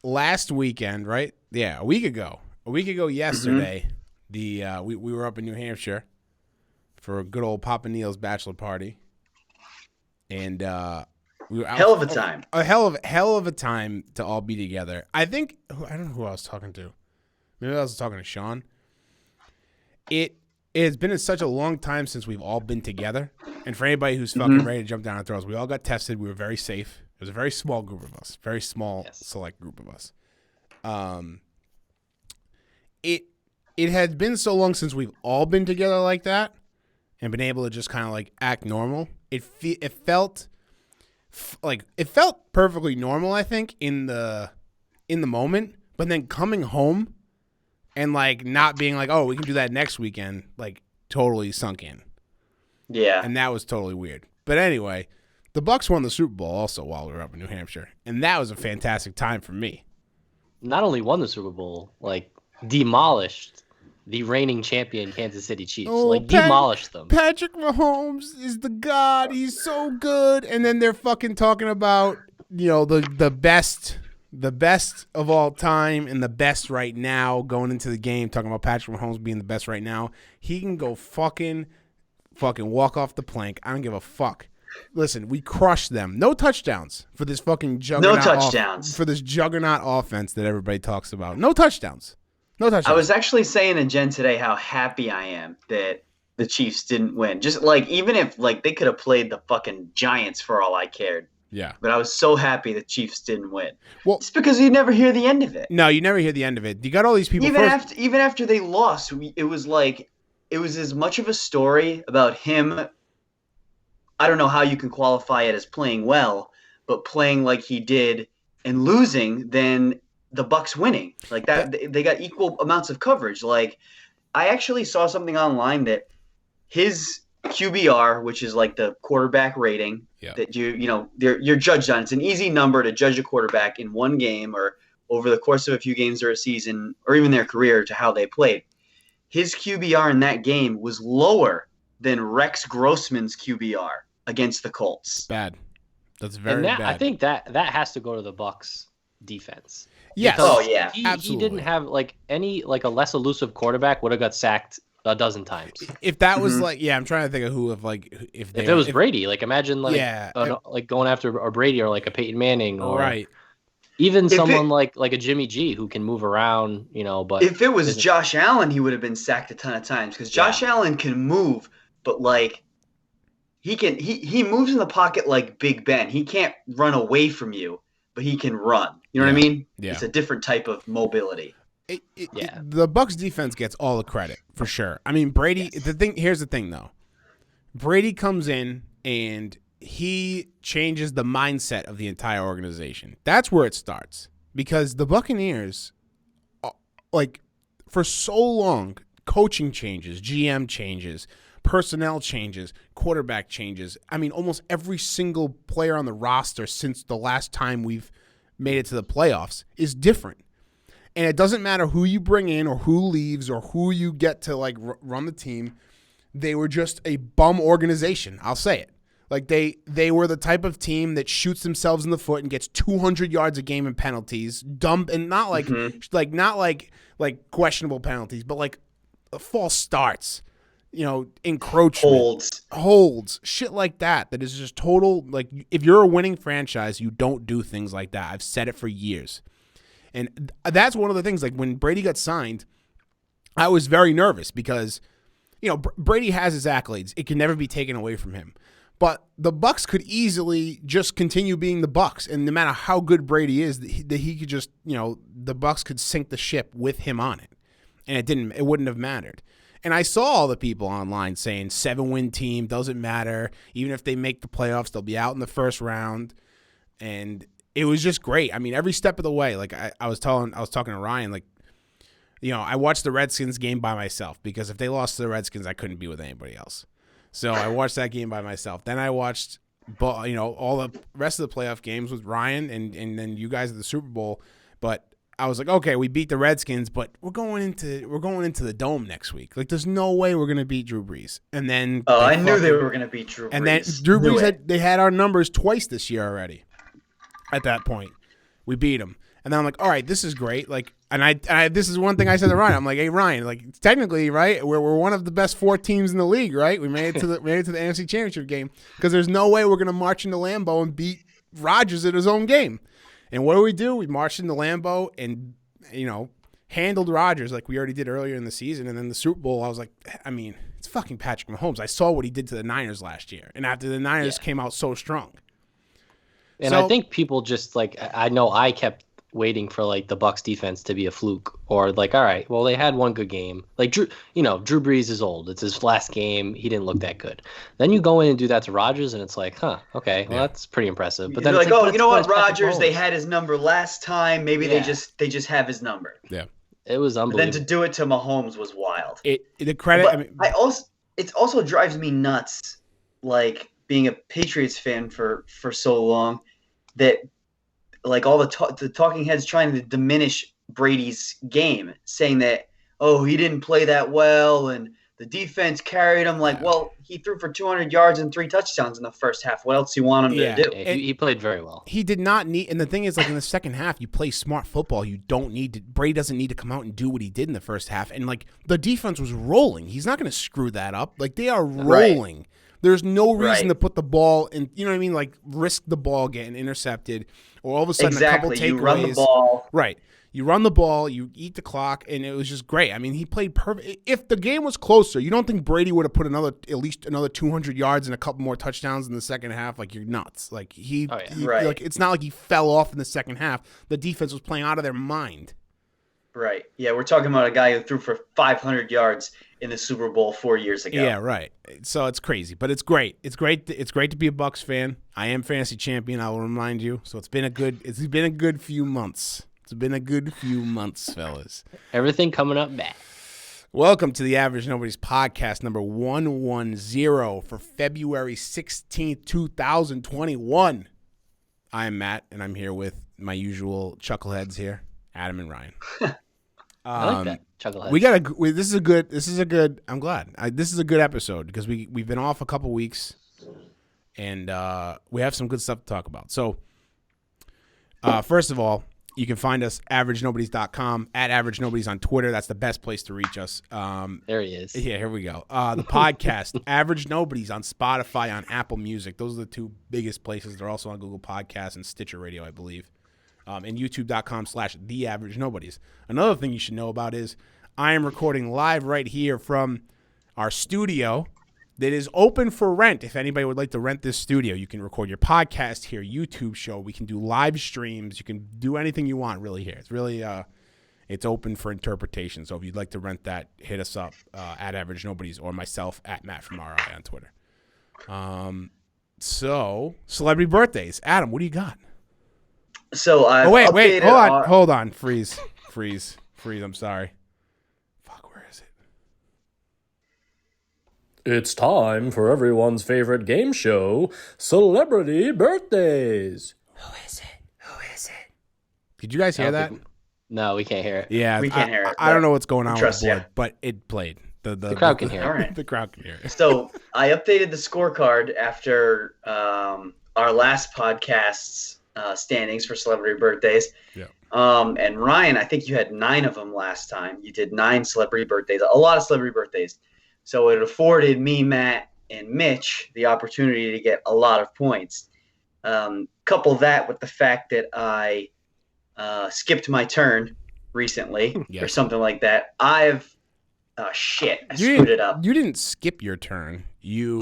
last weekend, right? Yeah, a week ago yesterday, we were up in New Hampshire for a good old Papa Neil's bachelor party, and we were out Hell of a time. A hell of a time to all be together. I don't know who I was talking to. Maybe I was talking to Sean. It has been such a long time since we've all been together, and for anybody who's fucking ready to jump down our throats, we all got tested. We were very safe. It was a very small group of us, very small, select group of us. It had been so long since we've all been together like that and been able to just kind of like act normal. It felt perfectly normal, I think, in the moment, but then coming home and like not being like, oh, we can do that next weekend, like totally sunk in. Yeah. And that was totally weird. But anyway, the Bucks won the Super Bowl also while we were up in New Hampshire, and that was a fantastic time for me. Not only won the Super Bowl, like demolished the reigning champion Kansas City Chiefs. Demolished them. Patrick Mahomes is the god. He's so good. And then they're fucking talking about, the best of all time and the best right now going into the game, talking about Patrick Mahomes being the best right now. He can go fucking walk off the plank. I don't give a fuck. Listen, we crushed them. No touchdowns for this fucking juggernaut. No touchdowns. For this juggernaut offense that everybody talks about. No touchdowns. No touchdowns. I was actually saying to Jen today how happy I am that the Chiefs didn't win. Just like, even if like they could have played the fucking Giants for all I cared. Yeah. But I was so happy the Chiefs didn't win. Well, it's because you never hear the end of it. No, you never hear the end of it. You got all these people. Even after they lost, it was as much of a story about him. I don't know how you can qualify it as playing well, but playing like he did and losing than the Bucks winning. Like that, they got equal amounts of coverage. Like, I actually saw something online that his QBR, which is like the quarterback rating that you're judged on. It's an easy number to judge a quarterback in one game or over the course of a few games or a season or even their career to how they played. His QBR in that game was lower than Rex Grossman's QBR against the Colts. Bad. That's very bad. I think that has to go to the Bucks defense. Yes. Oh yeah. He didn't have like any like a less elusive quarterback would have got sacked a dozen times. If that was I'm trying to think of who if it was Brady, like imagine like going after a Brady or like a Peyton Manning or right. Even someone like a Jimmy G who can move around, but if it was Josh Allen, he would have been sacked a ton of times because Josh Allen can move, but like he moves in the pocket like Big Ben. He can't run away from you, but he can run. You know what I mean? Yeah. It's a different type of mobility. The Bucks defense gets all the credit for sure. I mean, Brady. Yes. Here's the thing, though. Brady comes in and he changes the mindset of the entire organization. That's where it starts because the Buccaneers, like for so long, coaching changes, GM changes, personnel changes, quarterback changes. I mean, almost every single player on the roster since the last time we've made it to the playoffs is different. And it doesn't matter who you bring in or who leaves or who you get to like run the team. They were just a bum organization. I'll say it. Like they were the type of team that shoots themselves in the foot and gets 200 yards a game in penalties, dumb and not like not like questionable penalties, but like false starts, encroachment, holds, shit like that. That is just total. Like if you're a winning franchise, you don't do things like that. I've said it for years. And that's one of the things, like when Brady got signed, I was very nervous because, Brady has his accolades. It can never be taken away from him. But the Bucks could easily just continue being the Bucks. And no matter how good Brady is, that he could just, the Bucks could sink the ship with him on it. And it wouldn't have mattered. And I saw all the people online saying 7-win team, doesn't matter. Even if they make the playoffs, they'll be out in the first round. And it was just great. I mean, every step of the way, like I was talking to Ryan, like, I watched the Redskins game by myself because if they lost to the Redskins, I couldn't be with anybody else. So I watched that game by myself. Then I watched, all the rest of the playoff games with Ryan and then you guys at the Super Bowl. But I was like, okay, we beat the Redskins, but we're going into the Dome next week. Like, there's no way we're gonna beat Drew Brees. And then I knew they were gonna beat Drew Brees. And then Drew Brees had our numbers twice this year already. At that point, we beat them, And then I'm like, all right, this is great. Like, and I this is one thing I said to Ryan. I'm like, hey Ryan, like technically, right, we're one of the best 4 teams in the league, right? We made it to the NFC Championship game because there's no way we're gonna march into Lambeau and beat Rodgers at his own game. And what do? We marched into Lambeau and handled Rodgers like we already did earlier in the season. And then the Super Bowl, I was like, I mean, it's fucking Patrick Mahomes. I saw what he did to the Niners last year, and after the Niners came out so strong. And I think people just like, I know I kept waiting for like the Bucs defense to be a fluke, or like, all right, well, they had one good game. Like Drew Brees is old. It's his last game. He didn't look that good. Then you go in and do that to Rodgers, and it's like, okay, well, that's pretty impressive. But then you're it's like, you know what, Rodgers, they had his number last time. Maybe they just have his number. Yeah, it was unbelievable. But then to do it to Mahomes was wild. The credit. It also drives me nuts, like being a Patriots fan for so long, that like all the talking heads trying to diminish Brady's game, saying that, he didn't play that well and the defense carried him. Like, well, he threw for 200 yards and 3 touchdowns in the first half. What else do you want him to do? He played very well. He did not need, and the thing is, like in the second half, you play smart football. You don't need to. Brady doesn't need to come out and do what he did in the first half. And like the defense was rolling. He's not going to screw that up. Like they are rolling. Right. There's no reason to put the ball in, you know what I mean? Like risk the ball getting intercepted or all of a sudden a couple takeaways. You run the ball. Right. You run the ball, you eat the clock, and it was just great. I mean, he played perfect. If the game was closer, you don't think Brady would have put at least another 200 yards and a couple more touchdowns in the second half? Like, you're nuts. Like, like it's not like he fell off in the second half. The defense was playing out of their mind. Right. Yeah, we're talking about a guy who threw for 500 yards in the Super Bowl 4 years ago. Yeah, right. So it's crazy, but it's great. It's great to be a Bucs fan. I am fantasy champion, I will remind you. So it's been a good few months. It's been a good few months, fellas. Everything coming up back. Welcome to the Average Nobodies podcast number 110 for February 16th, 2021. I am Matt, and I'm here with my usual chuckleheads here, Adam and Ryan. I like that. Chuckleheads. This is a good. I'm glad. This is a good episode because we've been off a couple weeks, and we have some good stuff to talk about. So, first of all, you can find us AverageNobodies.com, at AverageNobodies on Twitter. That's the best place to reach us. There he is. Yeah, here we go. The podcast, Average Nobodies on Spotify, on Apple Music. Those are the 2 biggest places. They're also on Google Podcasts and Stitcher Radio, I believe. And YouTube.com/TheAverageNobodies. Another thing you should know about is I am recording live right here from our studio that is open for rent. If anybody would like to rent this studio, you can record your podcast here, YouTube show. We can do live streams. You can do anything you want really here. It's really it's open for interpretation. So if you'd like to rent that, hit us up at Average Nobodies or myself at Matt from RI on Twitter. So celebrity birthdays. Adam, what do you got? So wait, hold on, freeze. I'm sorry. Fuck, where is it? It's time for everyone's favorite game show, Celebrity Birthdays. Who is it? Did you guys hear that? No, we can't hear it. Yeah, we can't hear it. I don't know what's going on with the board, you. But it played. The crowd can hear it. All right. The crowd can hear it. So I updated the scorecard after our last podcast's standings for celebrity birthdays. Yeah. And Ryan, I think you had 9 of them last time. You did 9 celebrity birthdays, a lot of celebrity birthdays. So it afforded me, Matt, and Mitch the opportunity to get a lot of points. Couple that with the fact that I skipped my turn recently or something like that. I screwed it up. You didn't skip your turn. You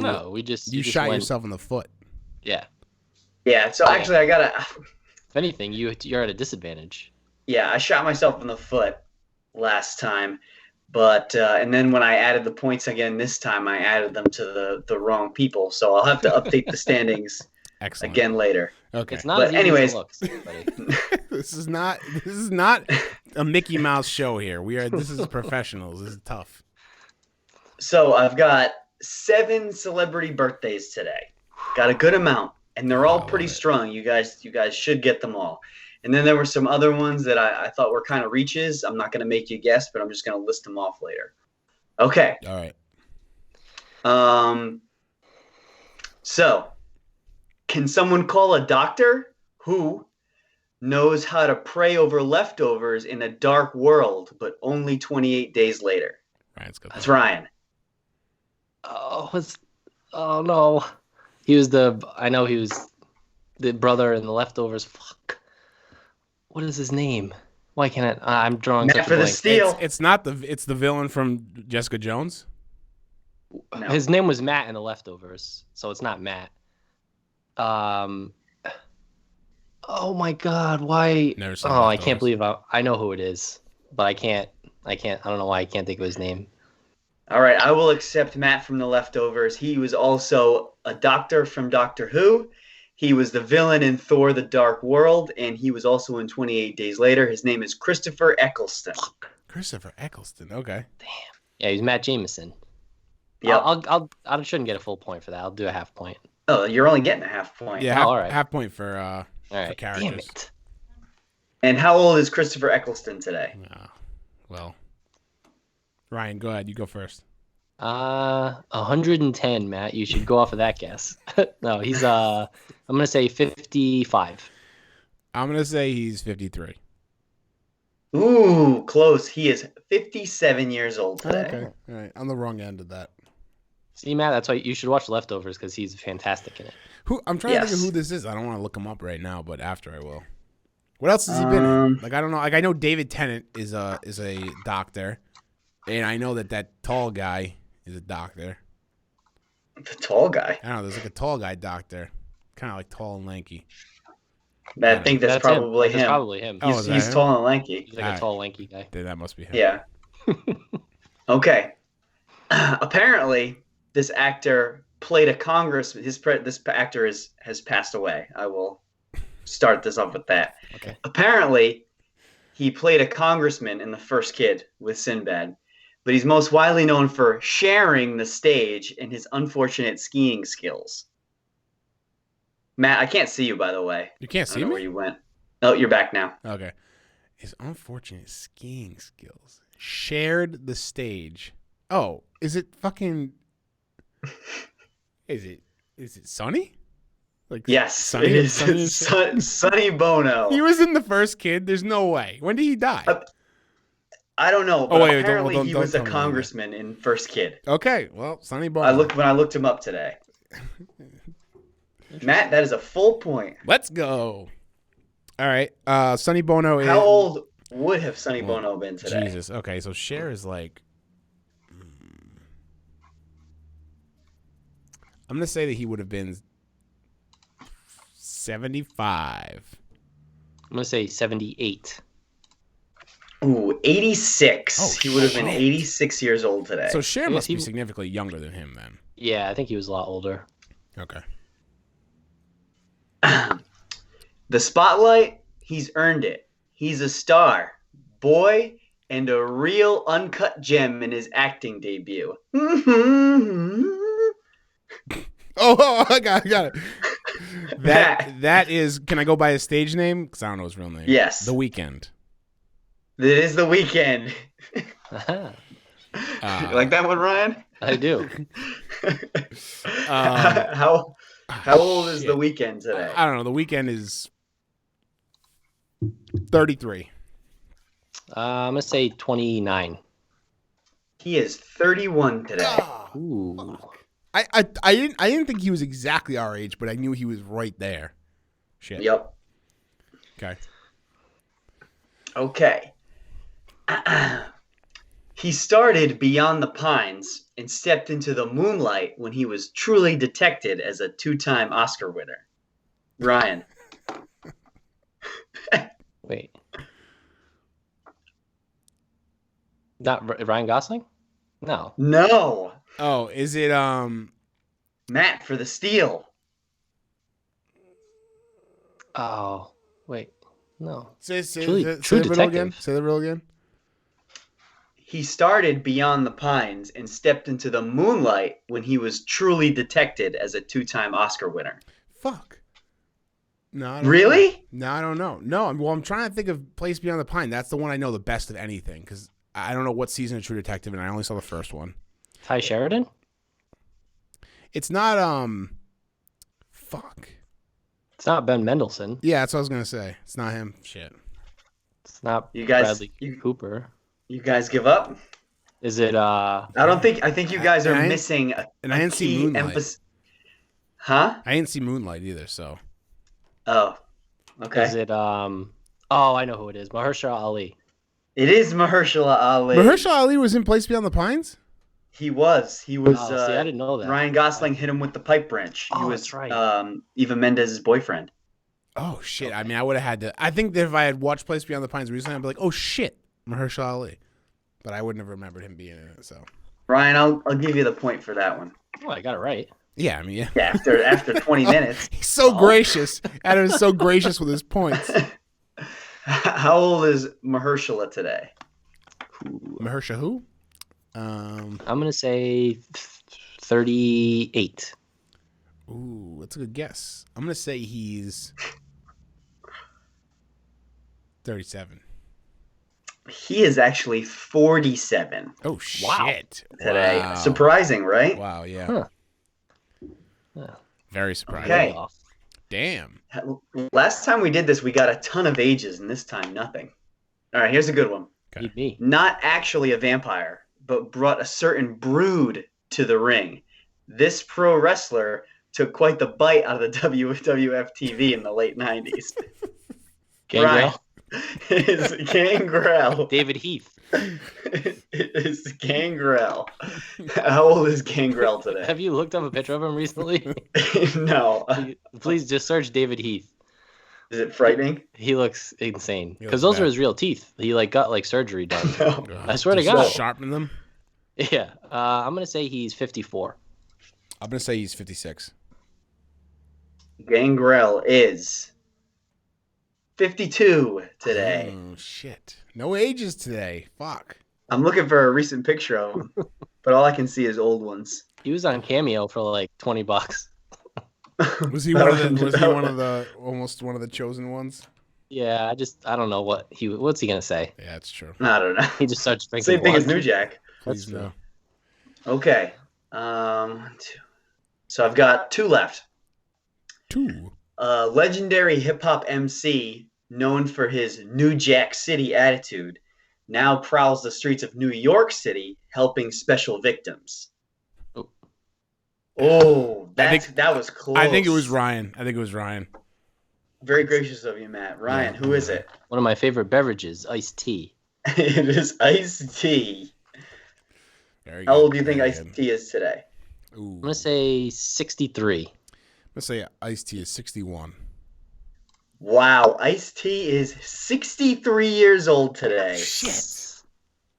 shot yourself in the foot. Yeah. Yeah. So actually, I gotta. If anything, you're at a disadvantage. Yeah, I shot myself in the foot last time, but and then when I added the points again this time, I added them to the wrong people. So I'll have to update the standings again later. Okay. It's not as easy as it looks, buddy. This is not a Mickey Mouse show here. This is professionals. This is tough. So I've got 7 celebrity birthdays today. Got a good amount, and they're all pretty strong. You guys should get them all. And then there were some other ones that I thought were kind of reaches. I'm not going to make you guess, but I'm just going to list them off later. Okay. All right. So, can someone call a doctor who knows how to pray over leftovers in a dark world, but only 28 days later? Ryan's got That's that. Ryan. Oh no. I know he was the brother in the leftovers. Fuck. What is his name? Why can't I'm drawing Matt such for a the blank. steal. It's not it's the villain from Jessica Jones. No. His name was Matt in the leftovers, so it's not Matt. Oh my God, why? Never seen I Leftovers. can't believe I know who it is, but I can't. I don't know why I can't think of his name. All right, I will accept Matt from the leftovers. He was also a doctor from Doctor Who. He was the villain in Thor: The Dark World, and he was also in 28 Days Later. His name is Christopher Eccleston. Christopher Eccleston. Okay. Yeah, he's Matt Jameson. Yep. I shouldn't get a full point for that. I'll do a half point. Oh, you're only getting a half point. Yeah. all right. Half point for All for right. characters. Damn it. And how old is Christopher Eccleston today? Well, Ryan, go ahead. You go first. 110, Matt. You should go off of that guess. No, he's I'm gonna say 55. I'm gonna say he's 53. Ooh, close. He is 57 years old today. Okay. All right. On the wrong end of that. See, Matt, that's why you should watch Leftovers because he's fantastic in it. I'm trying to think of Yes. who this is. I don't want to look him up right now, but after I will. What else has he been in? Like I don't know. Like I know David Tennant is a doctor, and I know that tall guy is a doctor. The tall guy. I don't know. There's like a tall guy doctor, kind of like tall and lanky. I think that's probably That's him. probably him. Oh, is that He's him? tall and lanky. He's like Alright. a tall, lanky guy. Then that must be him. Yeah. Okay. Apparently, this actor played a congressman. This actor has passed away. I will start this off with that. Okay. Apparently, he played a congressman in The First Kid with Sinbad, but he's most widely known for sharing the stage and his unfortunate skiing skills. Matt, I can't see you, by the way. You can't I see don't know where me. you went. Oh, you're back now. Okay. His unfortunate skiing skills shared the stage. Oh, is it fucking? Is it Sonny? Like Yes, Sonny, it is Sonny, Sonny Bono. He was in The First Kid. There's no way. When did he die? I don't know, but Oh, wait, apparently don't he was a tell me. congressman in First Kid. Okay, well, Sonny Bono. When I looked him up today. Matt, that is a full point. Let's go. All right, Sonny Bono is How old would have Sonny Bono been today? Jesus. Okay, so Cher is like. I'm gonna say that he would have been 75. I'm gonna say 78. Ooh, 86. Oh, He would have been shit. 86 years old today. So Cher Yes, must be he- significantly younger than him then. Yeah, I think he was a lot older. Okay. The spotlight, he's earned it. He's a star, boy, and a real uncut gem in his acting debut. Oh, I got it. That is. Can I go by his stage name? Because I don't know his real name. Yes. The Weeknd. It is The Weeknd. I You like that one, Ryan? do. How old is shit. The Weeknd today? I don't know. The Weeknd is 33. I'm gonna say 29. He is 31 today. Ooh. I didn't think he was exactly our age, but I knew he was right there. Shit. Yep. Okay. Okay. He started Beyond the Pines and stepped into the moonlight when he was truly detected as a two-time Oscar winner. Ryan. Wait. Not Ryan Gosling? No. No. Oh, is it Matt for the steal. Oh, wait. No. Say True the riddle again? Detective. Say the riddle again. He started Beyond the Pines and stepped into the moonlight when he was truly detected as a two-time Oscar winner. Fuck. No. I don't Really? know. No, I don't know. No, I'm trying to think of Place Beyond the Pine. That's the one I know the best of anything because I don't know what season of True Detective, and I only saw the first one. Ty Sheridan? It's not fuck. It's not Ben Mendelsohn. Yeah, that's what I was gonna say. It's not him. Shit. It's not You guys- Bradley Cooper. You guys give up? Is it? I think you guys are missing a I didn't see key Moonlight. emphasis. Huh? I didn't see Moonlight either. So Oh, okay. Is it? Oh, I know who it is. Mahershala Ali. It is Mahershala Ali. Mahershala Ali was in Place Beyond the Pines. He was. He was. Oh, see, I didn't know that. Ryan Gosling hit him with the pipe wrench. He Oh, was that's right. Eva Mendez's boyfriend. Oh shit! I mean, I would have had to. I think that if I had watched Place Beyond the Pines recently, I'd be like, "Oh shit, Mahershala Ali," but I wouldn't have remembered him being in it. So, Ryan, I'll give you the point for that one. Oh, I got it right. yeah, I mean, yeah. Yeah, after 20 minutes. He's so gracious. Adam is so gracious with his points. How old is Mahershala today? Mahershala who? I'm gonna say 38. Ooh, that's a good guess. I'm gonna say he's 37. He is actually 47 Oh shit! today. Wow. Surprising, right? Wow, yeah. Huh. Yeah. Very surprising. Okay. Damn. Last time we did this, we got a ton of ages, and this time nothing. All right, here's a good one. Okay. Beat me. Not actually a vampire, but brought a certain brood to the ring. This pro wrestler took quite the bite out of the WWF TV in the late 90s. Gangrel. It is Gangrel. David Heath. It is Gangrel. How old is Gangrel today? Have you looked up a picture of him recently? No. Please just search David Heath. Is it frightening? He looks insane He because looks those are bad. his real teeth. He got surgery done. No. I swear to Just God. sharpen them. Yeah. I'm gonna say he's 54. I'm gonna say he's 56. Gangrel is 52 today. Oh shit! No ages today. Fuck. I'm looking for a recent picture of him, but all I can see is old ones. He was on Cameo for like $20. Was he one of the? Was he one of the? Almost one of the chosen ones. Yeah, I don't know what's he gonna say. Yeah, that's true. I don't know. He just starts drinking. Same thing as blood. New Jack. Please true. no. Okay. 2. So I've got 2 left. 2. Legendary hip hop MC known for his New Jack City attitude now prowls the streets of New York City helping special victims. Oh. Oh, I that was close. I think it was Ryan. Very gracious of you, Matt. Ryan, who is it? One of my favorite beverages, iced tea. It is Ice-T. Very How good, old do you think very Ice-T is today? good. Ooh. I'm gonna say 63. Let's say Ice-T is 61. Wow, Ice-T is 63 years old today. Shit.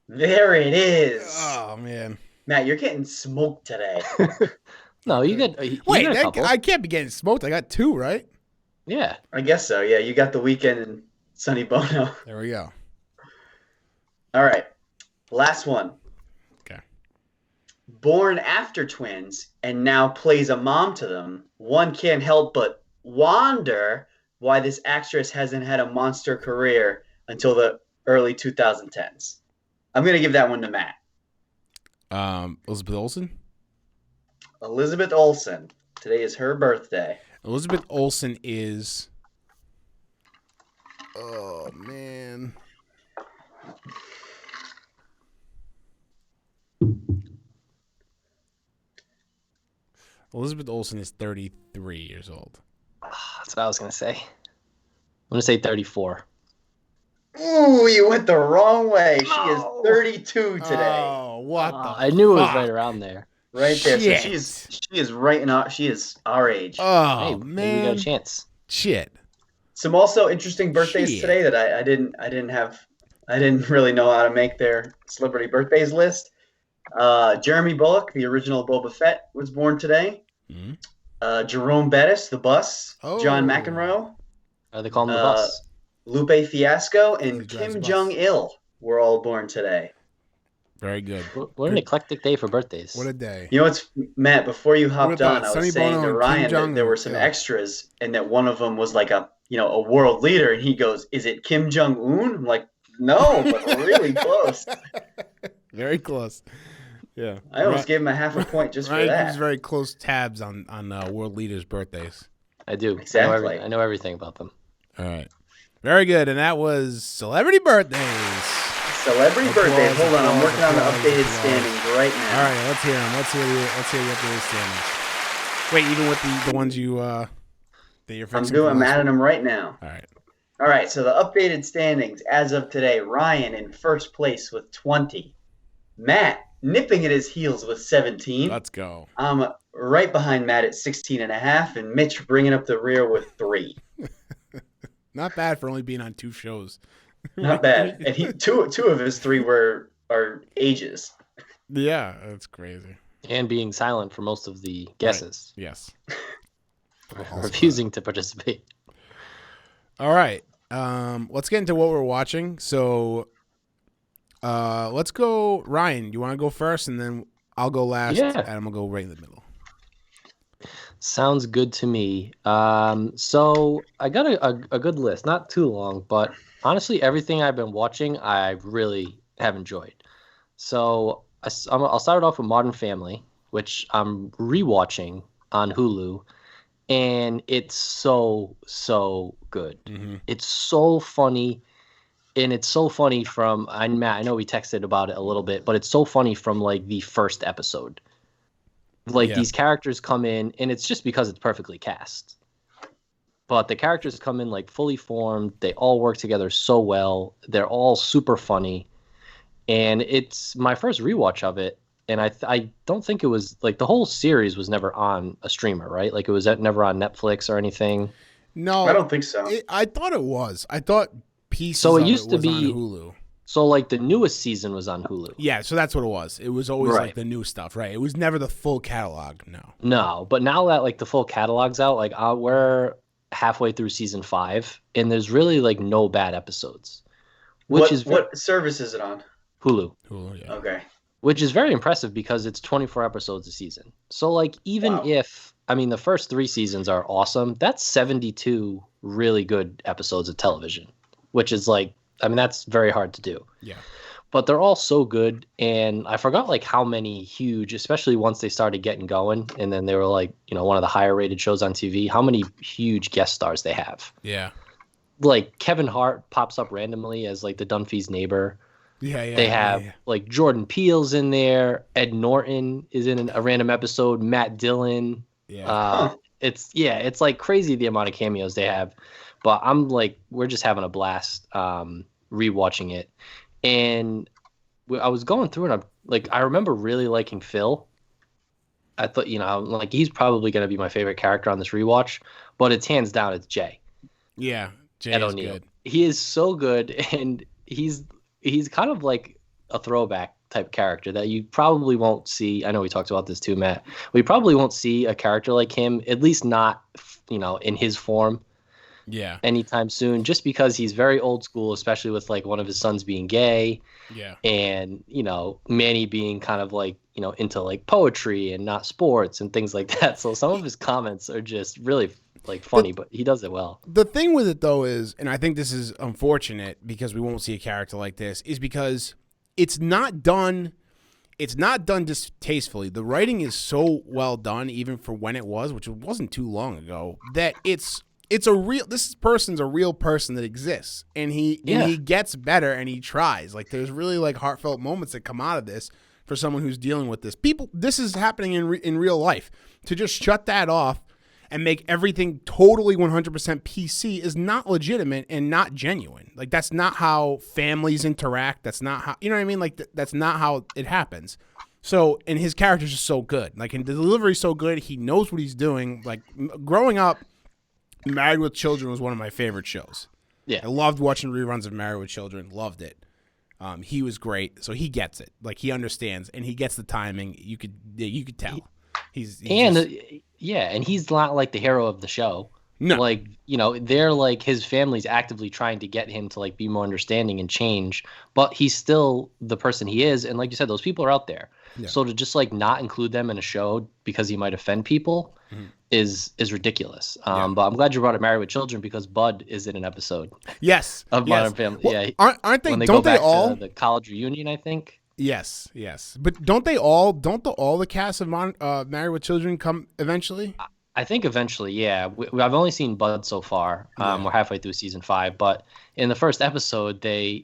There it is. Oh man. Matt, you're getting smoked today. No, you got a Wait, couple. I can't be getting smoked. I got 2, right? Yeah. I guess so. Yeah, you got the Weekend and Sonny Bono. There we go. All right, last one. Okay. Born after twins and now plays a mom to them, one can't help but wonder why this actress hasn't had a monster career until the early 2010s. I'm going to give that one to Matt. Elizabeth Olsen. Elizabeth Olsen. Today is her birthday. Elizabeth Olsen is. Oh man. Elizabeth Olsen is 33 years old. That's what I was gonna say. I'm gonna say 34. Ooh, you went the wrong way. She is No. 32 today. Oh, what the? I knew it was fuck? right around there. Right there. Shit. So she is right in our, she is our age. Oh Hey, maybe we got man. a chance. Shit. Some also interesting birthdays Shit. today that I didn't really know how to make their celebrity birthdays list. Jeremy Bullock, the original Boba Fett, was born today. Mhm. Jerome Bettis, the bus. Oh. John McEnroe, They call him the bus. Lupe Fiasco, He and drives a Kim bus. Jong-il were all born today. Very good. What an eclectic day for birthdays. What a day. You know what's Matt? Before you hopped about on, I Sonny was saying Bono to and Kim Ryan that Jong-un? there were some Yeah. extras, and that one of them was like a world leader, and he goes, "Is it Kim Jong Un?" I'm like, "No, but really close." Very close. Yeah. I almost gave him a half a point just for Ryan that. keeps very close tabs on world leaders' birthdays. I do. Exactly. I know everything about them. All right. Very good. And that was Celebrity Birthdays. Celebrity birthdays. Hold on, I'm working on the applause, updated applause. standings right now. All right, let's hear them. Let's hear the updated standings. Wait, even with the ones you that you're fixing. I'm adding them right now. All right. All right, so the updated standings as of today: Ryan in first place with 20, Matt nipping at his heels with 17. Let's go. I'm right behind Matt at 16.5, and Mitch bringing up the rear with 3. Not bad for only being on 2 shows. Not bad. And two of his 3 are ages. Yeah, that's crazy. And being silent for most of the guesses. Right. Yes. Refusing to participate. All right. Let's get into what we're watching. So let's go. Ryan, you want to go first, and then I'll go last, Yeah. and I'm going to go right in the middle. Sounds good to me. So I got a good list, not too long, but honestly, everything I've been watching, I really have enjoyed. So I'll start off with Modern Family, which I'm rewatching on Hulu, and it's so good. Mm-hmm. It's so funny, and it's so funny from Matt. I know we texted about it a little bit, but it's so funny from like the first episode. Like these characters come in, and it's just because it's perfectly cast. But the characters come in like fully formed. They all work together so well. They're all super funny. And it's my first rewatch of it. And I don't think it was like the whole series was never on a streamer, right? Like it was never on Netflix or anything. No, I don't think so. I thought it was. I thought pieces So it of used it to was be- on Hulu. So like the newest season was on Hulu. Yeah, so that's what it was. It was always Right. like the new stuff, right? It was never the full catalog. No. No, but now that like the full catalog's out, like we're halfway through season 5, and there's really like no bad episodes, which is What service is it on? Hulu. Hulu, yeah. Okay. Which is very impressive because it's 24 episodes a season. So like even Wow. if the first 3 seasons are awesome, that's 72 really good episodes of television, which is like that's very hard to do. Yeah. But they're all so good, and I forgot like how many huge, especially once they started getting going, and then they were like, one of the higher rated shows on TV, how many huge guest stars they have. Yeah. Like Kevin Hart pops up randomly as like the Dunphy's neighbor. Yeah. They have like Jordan Peele's in there. Ed Norton is in a random episode. Matt Dillon. Yeah. It's like crazy the amount of cameos they have. But I'm like, we're just having a blast rewatching it. And I was going through, and I'm like, I remember really liking Phil. I thought, I'm like, he's probably going to be my favorite character on this rewatch. But it's hands down, it's Jay. Yeah. Jay Ed is O'Neill. good. He is so good, and he's kind of like a throwback type character that you probably won't see. I know we talked about this too, Matt. We probably won't see a character like him, at least not, in his form. Yeah. Anytime soon, just because he's very old school, especially with like one of his sons being gay. Yeah. And, Manny being kind of like, into like poetry and not sports and things like that. So some of his comments are just really like funny, but he does it well. The thing with it though is, and I think this is unfortunate because we won't see a character like this, is because it's not done distastefully. The writing is so well done, even for when it was, which wasn't too long ago, that this person's a real person that exists, and he gets better, and he tries. Like there's really like heartfelt moments that come out of this for someone who's dealing with this. This is happening in real life. To just shut that off and make everything totally 100% PC is not legitimate and not genuine. Like that's not how families interact. That's not how, you know what I mean? Like that's not how it happens. So, and his character's just so good. Like, and the delivery's so good. He knows what he's doing. Like growing up, Married with Children was one of my favorite shows. Yeah. I loved watching reruns of Married with Children. Loved it. He was great. So he gets it. Like he understands, and he gets the timing. You could tell. He's and he's not like the hero of the show. No. Like, they're like his family's actively trying to get him to like be more understanding and change, but he's still the person he is. And like you said, those people are out there. Yeah. So to just like not include them in a show because he might offend people is ridiculous. But I'm glad you brought up Married with Children because Bud is in an episode. Yes. Of Modern Family. Well, yeah. Aren't they? When they don't go they back all? to the college reunion, I think. Yes. But don't all the cast of Married with Children come eventually? I think eventually, yeah. I've only seen Bud so far. We're halfway through season 5, but in the first episode, I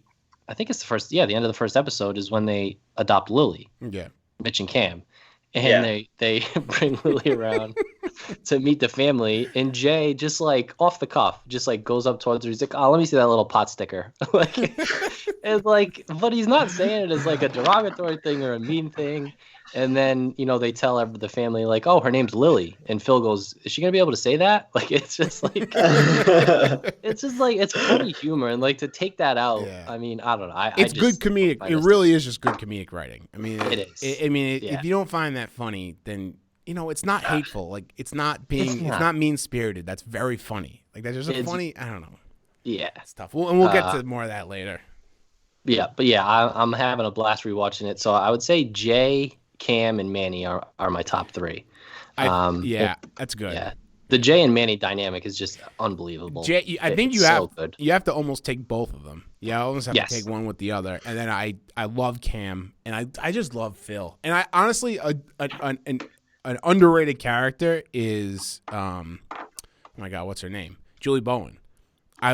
think it's the end of the first episode is when they adopt Lily, Mitch and Cam, and they bring Lily around to meet the family, and Jay just like off the cuff, just like goes up towards her. He's like, "Oh, let me see that little pot sticker." Like, it's like, but he's not saying it as like a derogatory thing or a mean thing. And then, they tell the family, like, "Oh, her name's Lily." And Phil goes, "Is she going to be able to say that?" Like, it's just like, it's funny humor. And like to take that out, I mean, I don't know. It's good comedic. It really is just good comedic writing. I mean, it is. If you don't find that funny, then, it's not hateful. Like, it's not mean spirited. That's very funny. Like, that's just funny. I don't know. Yeah. It's tough. We'll get to more of that later. Yeah. But yeah, I'm having a blast rewatching it. So I would say Jay, Cam, and Manny are my top 3. That's good. Yeah, the Jay and Manny dynamic is just unbelievable. Jay, I think you have to almost take both of them. Yeah, I almost have to take one with the other. And then I love Cam, and I just love Phil. And I honestly, an underrated character is oh my God, what's her name? Julie Bowen. I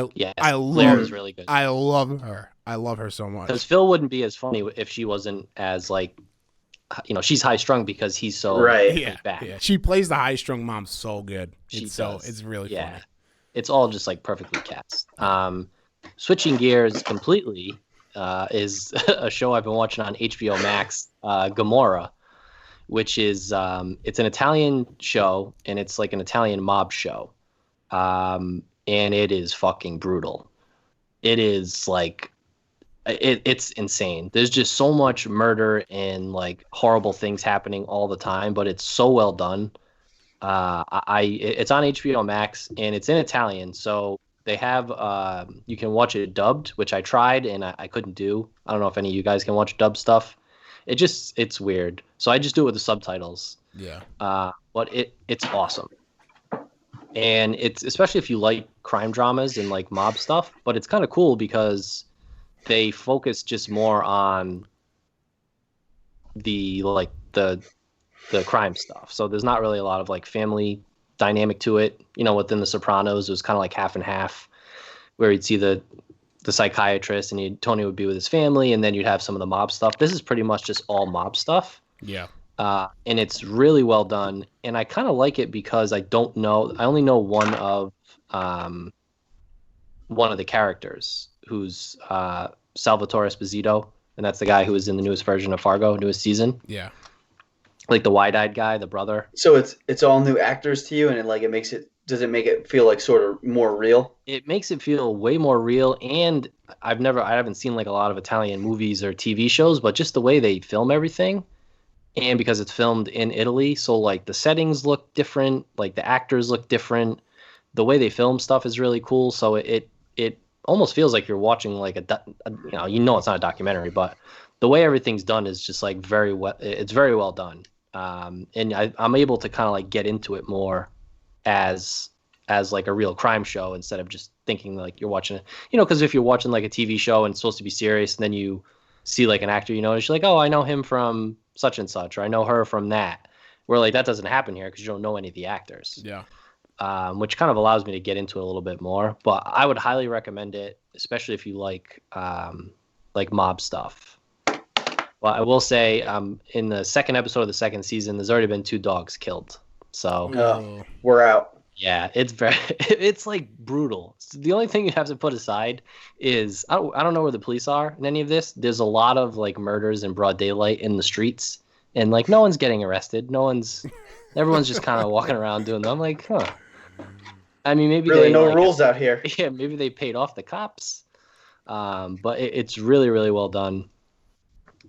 love is really good. I love her. I love her so much. Because Phil wouldn't be as funny if she wasn't as like, she's high strung because he's so bad. Yeah. She plays the high strung mom so good. It's really funny. It's all just like perfectly cast. Switching gears completely is a show I've been watching on HBO Max, Gomorrah, which is it's an Italian show, and it's like an Italian mob show, and it is fucking brutal. It is like. It's insane. There's just so much murder and like horrible things happening all the time, but it's so well done. It's on HBO Max and it's in Italian, so they have you can watch it dubbed, which I tried and I couldn't do. I don't know if any of you guys can watch dubbed stuff. It's weird, so I just do it with the subtitles. Yeah. But it's awesome, and it's especially if you like crime dramas and like mob stuff. But it's kind of cool because they focus just more on the crime stuff. So there's not really a lot of like family dynamic to it. Within The Sopranos, it was kind of like half and half, where you'd see the psychiatrist and Tony would be with his family, and then you'd have some of the mob stuff. This is pretty much just all mob stuff. Yeah. And it's really well done. And I kind of like it because I only know one of the characters, who's Salvatore Esposito, and that's the guy who was in the newest version of Fargo, newest season. Yeah, like the wide-eyed guy, the brother. So it's all new actors to you, and does it make it feel like sort of more real? It makes it feel way more real, and I haven't seen like a lot of Italian movies or TV shows, but just the way they film everything, and because it's filmed in Italy, so like the settings look different, like the actors look different, the way they film stuff is really cool. So it almost feels like you're watching like it's not a documentary, but the way everything's done is just like it's very well done. And I'm able to kind of like get into it more as like a real crime show instead of just thinking like you're watching it, because if you're watching like a TV show and it's supposed to be serious, and then you see like an actor, and you're like, oh, I know him from such and such, or I know her from that, where like that doesn't happen here because you don't know any of the actors. Yeah. Which kind of allows me to get into it a little bit more. But I would highly recommend it, especially if you like mob stuff. Well, I will say in the second episode of the second season, there's already been 2 dogs killed. So we're out. Yeah, it's like brutal. So the only thing you have to put aside is I don't know where the police are in any of this. There's a lot of like murders in broad daylight in the streets, and like no one's getting arrested. Everyone's just kind of walking around doing them. I'm like, huh. I mean, maybe really no rules out here. Yeah, maybe they paid off the cops. But it's really, really well done,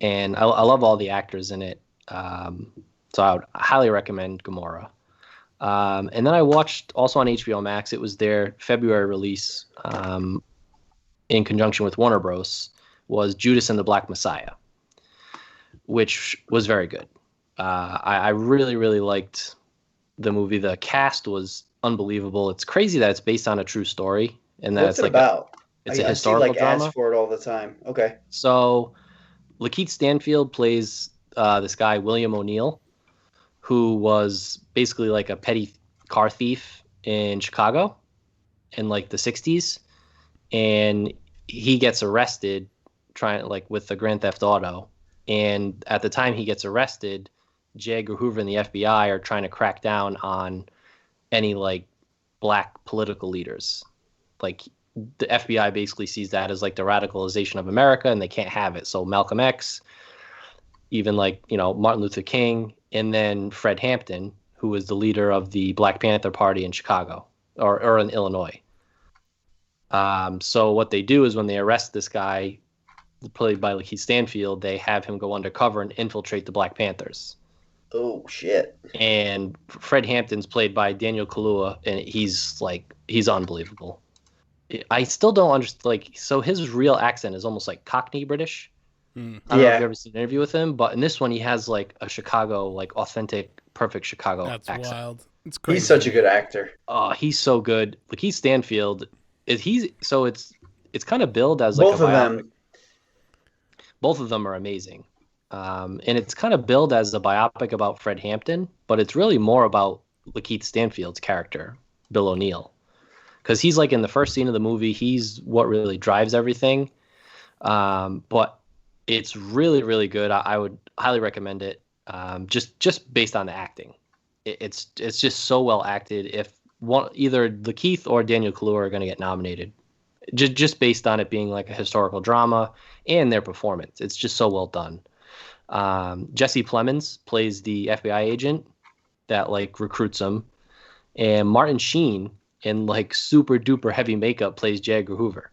and I love all the actors in it. So I would highly recommend Gomorrah. And then I watched also on HBO Max. It was their February release, in conjunction with Warner Bros. Was Judas and the Black Messiah, which was very good. I really, really liked the movie. The cast was unbelievable. It's crazy that it's based on a true story, and that What's it's like about? It's a historical drama. Ads for it all the time. Okay. So, Lakeith Stanfield plays this guy William O'Neill, who was basically like a petty car thief in Chicago in like the 60s, and he gets arrested trying like with the Grand Theft Auto. And at the time he gets arrested, J. Edgar Hoover and the FBI are trying to crack down on any like black political leaders. Like the FBI basically sees that as like the radicalization of America, and they can't have it. So Malcolm X, even like, you know, Martin Luther King, and then Fred Hampton, who was the leader of the Black Panther Party in Chicago or in Illinois. So what they do is when they arrest this guy, played by Lakeith Stanfield, they have him go undercover and infiltrate the Black Panthers. Oh shit! And Fred Hampton's played by Daniel Kaluuya, and he's unbelievable. I still don't understand. Like, so his real accent is almost like Cockney British. I don't know if you've ever seen an interview with him, but in this one he has like a Chicago, like authentic, perfect Chicago accent. That's wild. It's crazy. He's such a good actor. Oh, he's so good. Lakeith Stanfield it's kind of billed as like both of them. Both of them are amazing. And it's kind of billed as a biopic about Fred Hampton, but it's really more about Lakeith Stanfield's character, Bill O'Neill. Because he's like in the first scene of the movie, he's what really drives everything. But it's really, really good. I would highly recommend it. Just based on the acting. It's just so well acted. If either Lakeith or Daniel Kaluuya are going to get nominated, just based on it being like a historical drama and their performance, it's just so well done. Jesse Plemons plays the FBI agent that like recruits him, and Martin Sheen in like super duper heavy makeup plays J. Edgar Hoover.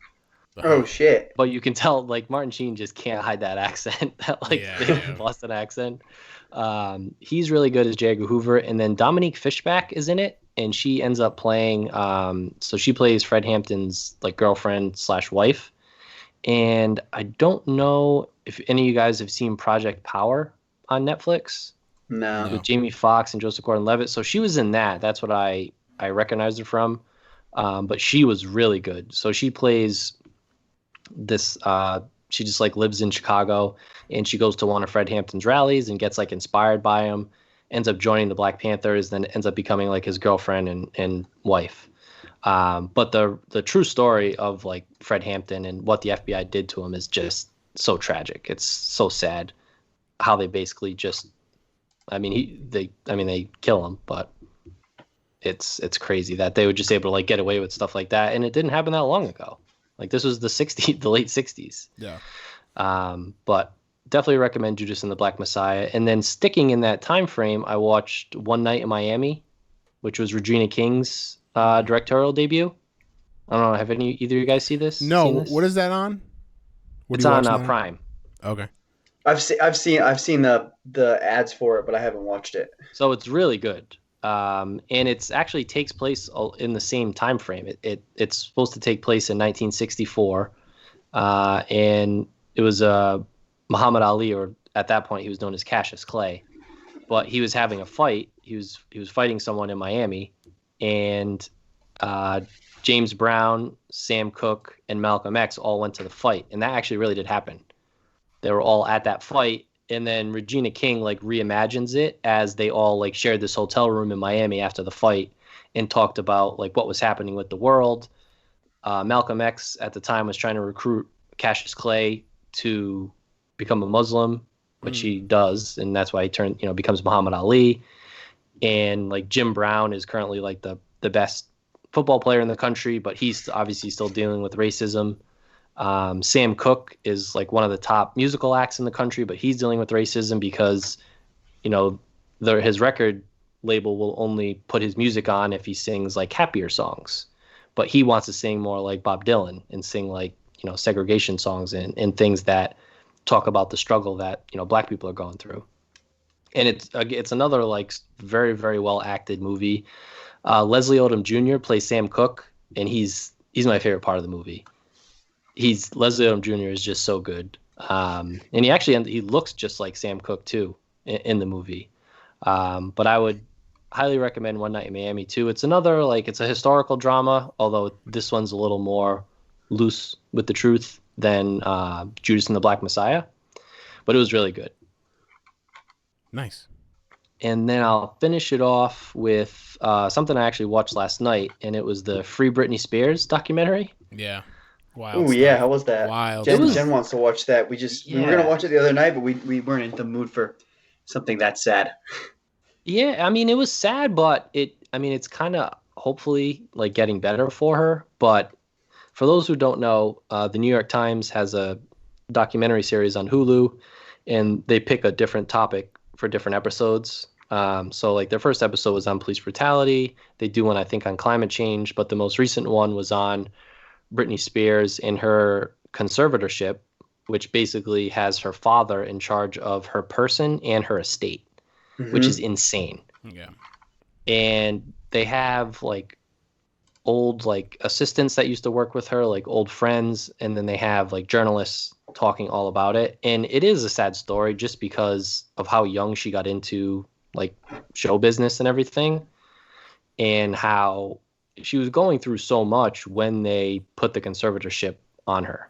Oh shit! But you can tell like Martin Sheen just can't hide that accent, that like big Boston accent. He's really good as J. Edgar Hoover, and then Dominique Fishback is in it, and she ends up playing. So she plays Fred Hampton's like girlfriend / wife, and I don't know if any of you guys have seen Project Power on Netflix. No. With Jamie Foxx and Joseph Gordon-Levitt. So she was in that. That's what I recognized her from. But she was really good. So she plays this. She just like lives in Chicago, and she goes to one of Fred Hampton's rallies and gets like inspired by him. Ends up joining the Black Panthers, then ends up becoming like his girlfriend and wife. But the true story of like Fred Hampton and what the FBI did to him is just so tragic. It's so sad how they basically just, they kill him, but it's crazy that they were just able to like get away with stuff like that. And it didn't happen that long ago. Like this was the late 60s. Yeah. But definitely recommend Judas and the Black Messiah. And then sticking in that time frame, I watched One Night in Miami, which was Regina King's directorial debut. I don't know. Have either of you guys see this? No. What is that on? It's on Prime. Okay. I've seen the ads for it, but I haven't watched it. So it's really good. And it's actually takes place in the same time frame. It's supposed to take place in 1964, and it was Muhammad Ali, or at that point he was known as Cassius Clay, but he was having a fight. He was fighting someone in Miami, and James Brown, Sam Cooke, and Malcolm X all went to the fight, and that actually really did happen. They were all at that fight, and then Regina King like reimagines it as they all like shared this hotel room in Miami after the fight and talked about like what was happening with the world. Malcolm X at the time was trying to recruit Cassius Clay to become a Muslim, which he does, and that's why he becomes Muhammad Ali. And like Jim Brown is currently like the best football player in the country, but he's obviously still dealing with racism. Sam Cooke is like one of the top musical acts in the country, but he's dealing with racism because, his record label will only put his music on if he sings like happier songs, but he wants to sing more like Bob Dylan and sing like, segregation songs and things that talk about the struggle that, black people are going through. And it's another like very, very well acted movie. Leslie Odom Jr. plays Sam Cooke, and he's my favorite part of the movie. Leslie Odom Jr. is just so good. And he looks just like Sam Cooke too in the movie. But I would highly recommend One Night in Miami too. It's another it's a historical drama, although this one's a little more loose with the truth than Judas and the Black Messiah. But it was really good. Nice. And then I'll finish it off with something I actually watched last night, and it was the Free Britney Spears documentary. Yeah. Wild Oh yeah, stuff. how was that? Wild Jen stuff. wants to watch that. We were gonna watch it the other night, but we weren't in the mood for something that sad. Yeah, I mean, it was sad, but it's kind of hopefully like getting better for her. But for those who don't know, the New York Times has a documentary series on Hulu, and they pick a different topic for different episodes. So like their first episode was on police brutality. They do one, I think, on climate change, but the most recent one was on Britney Spears and her conservatorship, which basically has her father in charge of her person and her estate, which is insane. Yeah. And they have like old like assistants that used to work with her, like old friends, and then they have like journalists talking all about it. And it is a sad story just because of how young she got into like show business and everything, and how she was going through so much when they put the conservatorship on her.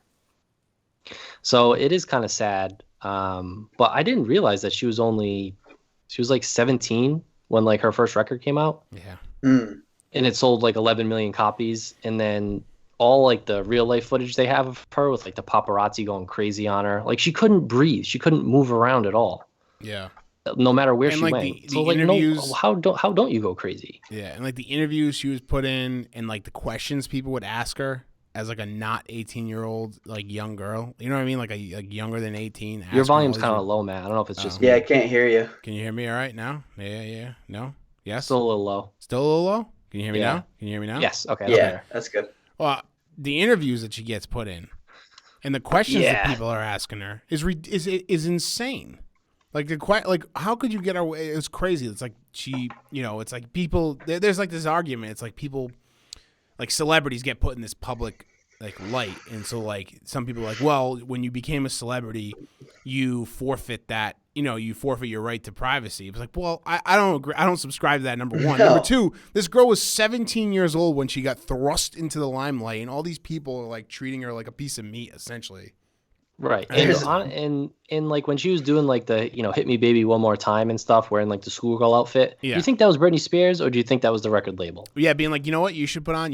So it is kind of sad. But I didn't realize that she was like 17 when like her first record came out. Yeah. And it sold like 11 million copies. And then all like the real life footage they have of her with like the paparazzi going crazy on her. Like she couldn't breathe. She couldn't move around at all. Yeah. No matter where And she like went. the interviews, how don't you go crazy? Yeah, and like the interviews she was put in, and like the questions people would ask her as like a not 18-year-old like young girl. You know what I mean? Like younger than 18. Your volume's kind of low, man. I don't know if it's just Yeah, I can't hear you. Can you hear me all right now? Yeah. No? Yes? still a little low. Still a little low? Can you hear me Yeah. now? Can you hear me now? Yes. Okay. Yeah, better. that's good. Well, the interviews that she gets put in and the questions that Yeah. people are asking her is insane. Like how could you get away? It was crazy. It's like it's like people. There's like this argument. It's like people, like celebrities, get put in this public like light, and so like some people are like, well, when you became a celebrity, you forfeit that. You forfeit your right to privacy. It's like, well, I don't agree. I don't subscribe to that. Number one. No. Number two, this girl was 17 years old when she got thrust into the limelight, and all these people are like treating her like a piece of meat, essentially. Right. There's- And like when she was doing like the, hit me baby one more time and stuff, wearing like the schoolgirl outfit. Yeah. Do you think that was Britney Spears or do you think that was the record label? Yeah, being like, you know what, you should put on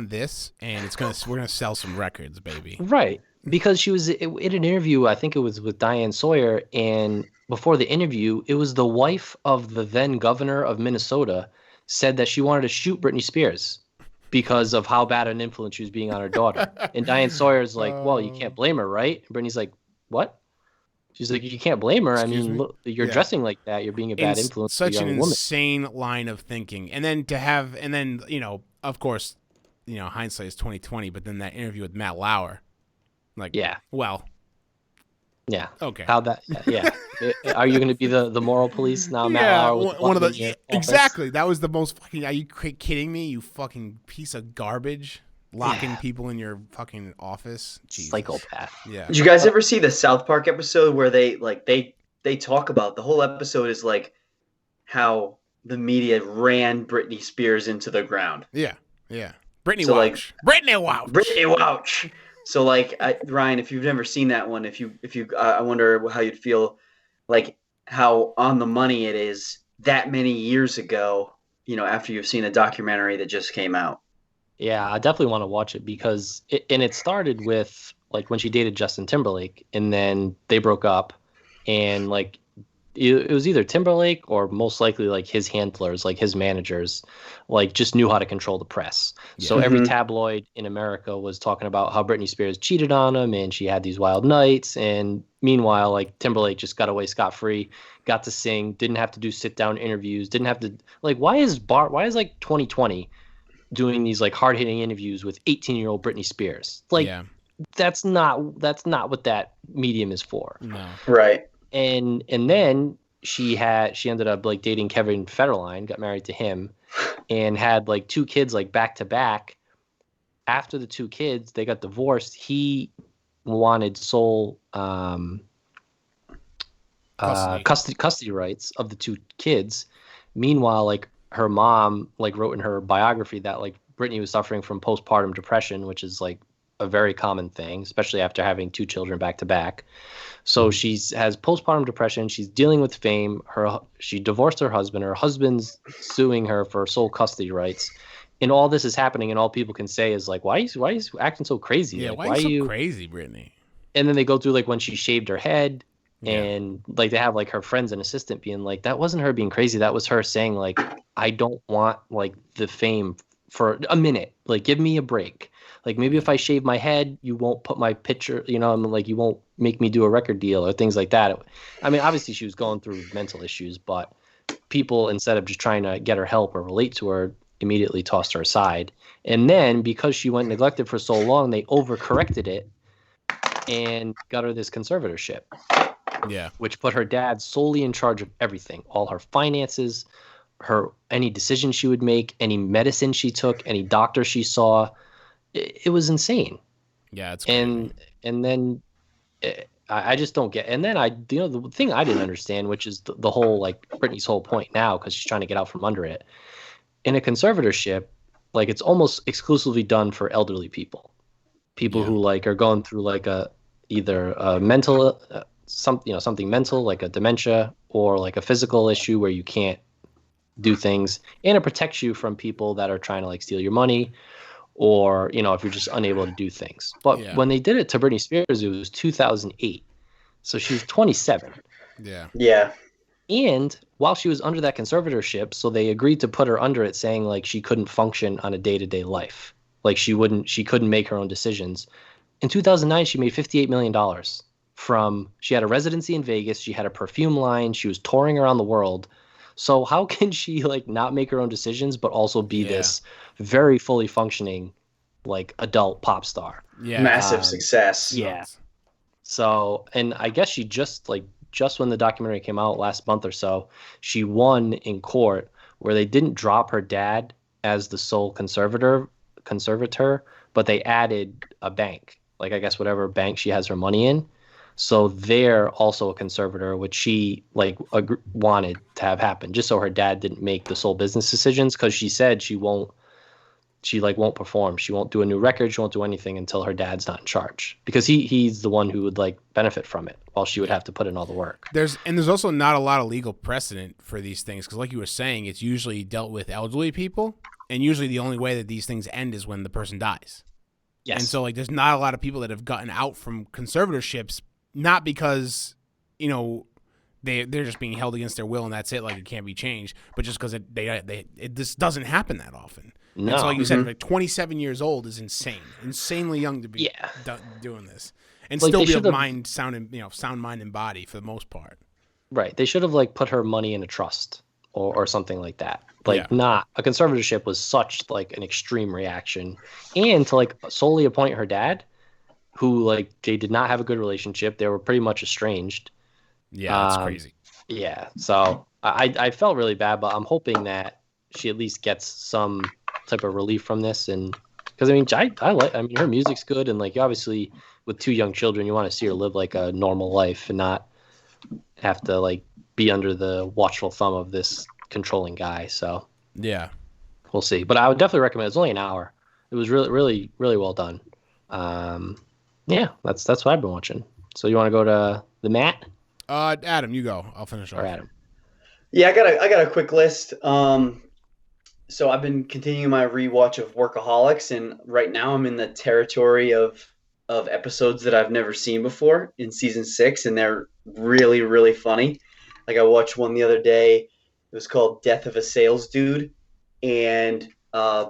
this, and we're gonna sell some records, baby. Right. Because she was in an interview, I think it was with Diane Sawyer, and before the interview, it was the wife of the then governor of Minnesota said that she wanted to shoot Britney Spears because of how bad an influence she was being on her daughter. And Diane Sawyer's like, well, you can't blame her, right? And Britney's like, what? She's like, you can't blame her. Excuse I mean, me? look, you're Yeah. dressing like that. You're being a bad influence to a Such young an woman. insane line of thinking, and then of course, hindsight is 2020. But then that interview with Matt Lauer, like, Yeah. well, Yeah. okay, How that? Yeah. Are you going to be the moral police now, Matt yeah, Lauer? with one of button in the your office? exactly. That was the most fucking. Are you kidding me? You fucking piece of garbage, locking people in your fucking office. Jesus. Psychopath. Yeah. Did you guys ever see the South Park episode where they talk about the whole episode is like how the media ran Britney Spears into the ground? Yeah. Britney So, like, Wouch. Britney Wouch. Britney Wouch. So like Ryan, if you've never seen that one, if you I wonder how you'd feel like how on the money it is that many years ago, after you've seen a documentary that just came out. Yeah, I definitely want to watch it because it started with like when she dated Justin Timberlake and then they broke up and like it was either Timberlake or most likely like his handlers, like his managers, like just knew how to control the press. So every tabloid in America was talking about how Britney Spears cheated on him and she had these wild nights. And meanwhile, like Timberlake just got away scot-free, got to sing, didn't have to do sit-down interviews, didn't have to like why is like 2020 doing these like hard-hitting interviews with 18-year-old Britney Spears? Like that's not what that medium is for. No. Right. And then she ended up like dating Kevin Federline, got married to him, and had like two kids like back to back. After the two kids, they got divorced. He wanted sole custody rights of the two kids. Meanwhile, like her mom like wrote in her biography that like Britney was suffering from postpartum depression, which is like a very common thing, especially after having 2 children back to back. So has postpartum depression. She's dealing with fame. She divorced her husband. Her husband's suing her for sole custody rights. And all this is happening, and all people can say is like, why are you acting so crazy? Yeah, like, why are you so crazy, Britney? And then they go through like when she shaved her head, and like they have like her friends and assistant being like, that wasn't her being crazy. That was her saying like, I don't want like the fame for a minute. Like, give me a break. Like, maybe if I shave my head, you won't put my picture, you know, like you won't make me do a record deal or things like that. I mean, obviously she was going through mental issues, but people, instead of just trying to get her help or relate to her, immediately tossed her aside. And then because she went neglected for so long, they overcorrected it and got her this conservatorship. Yeah. Which put her dad solely in charge of everything, all her finances, any decision she would make, any medicine she took, any doctor she saw. It was insane. Yeah, it's crazy. And then I just don't get. And then the thing I didn't understand, which is the whole like Britney's whole point now, because she's trying to get out from under it. In a conservatorship, like it's almost exclusively done for elderly people who like are going through like either a mental something mental like a dementia or like a physical issue where you can't do things, and it protects you from people that are trying to like steal your money, or if you're just unable to do things. But when they did it to Britney Spears, it was 2008, so she was 27. Yeah. And while she was under that conservatorship, so they agreed to put her under it, saying like she couldn't function on a day-to-day life, like she couldn't make her own decisions. In 2009, she made $58 million she had a residency in Vegas, she had a perfume line, she was touring around the world. So how can she like not make her own decisions, but also be this very fully functioning like adult pop star? Yeah, massive success. Yeah. So, and I guess she just when the documentary came out last month or so, she won in court where they didn't drop her dad as the sole conservator, but they added a bank, like I guess whatever bank she has her money in. So they're also a conservator, which she wanted to have happen, just so her dad didn't make the sole business decisions, because she said she won't perform. She won't do a new record. She won't do anything until her dad's not in charge, because he's the one who would like benefit from it, while she would have to put in all the work. There's also not a lot of legal precedent for these things, because like you were saying, it's usually dealt with elderly people, and usually the only way that these things end is when the person dies. Yes. And so like there's not a lot of people that have gotten out from conservatorships, not because they're just being held against their will and that's it, like it can't be changed, but just because this doesn't happen that often. No. And so like you said, like 27 years old is insanely young to be doing this, and like still be of sound mind and body for the most part. Right. They should have like put her money in a trust or something like that. Like not a conservatorship was such like an extreme reaction, and to like solely appoint her dad, who like they did not have a good relationship. They were pretty much estranged. Yeah, that's crazy. Yeah. So I felt really bad, but I'm hoping that she at least gets some type of relief from this. And because I mean her music's good, and like obviously with 2 young children, you want to see her live like a normal life and not have to like be under the watchful thumb of this controlling guy. So yeah, we'll see. But I would definitely recommend. It's only an hour. It was really, really, really well done. Yeah, that's what I've been watching. So you want to go to the Matt? Adam, you go. I'll finish off. Or Adam. Yeah, I got a quick list. So I've been continuing my rewatch of Workaholics, and right now I'm in the territory of episodes that I've never seen before in season 6, and they're really, really funny. Like I watched one the other day. It was called Death of a Sales Dude, and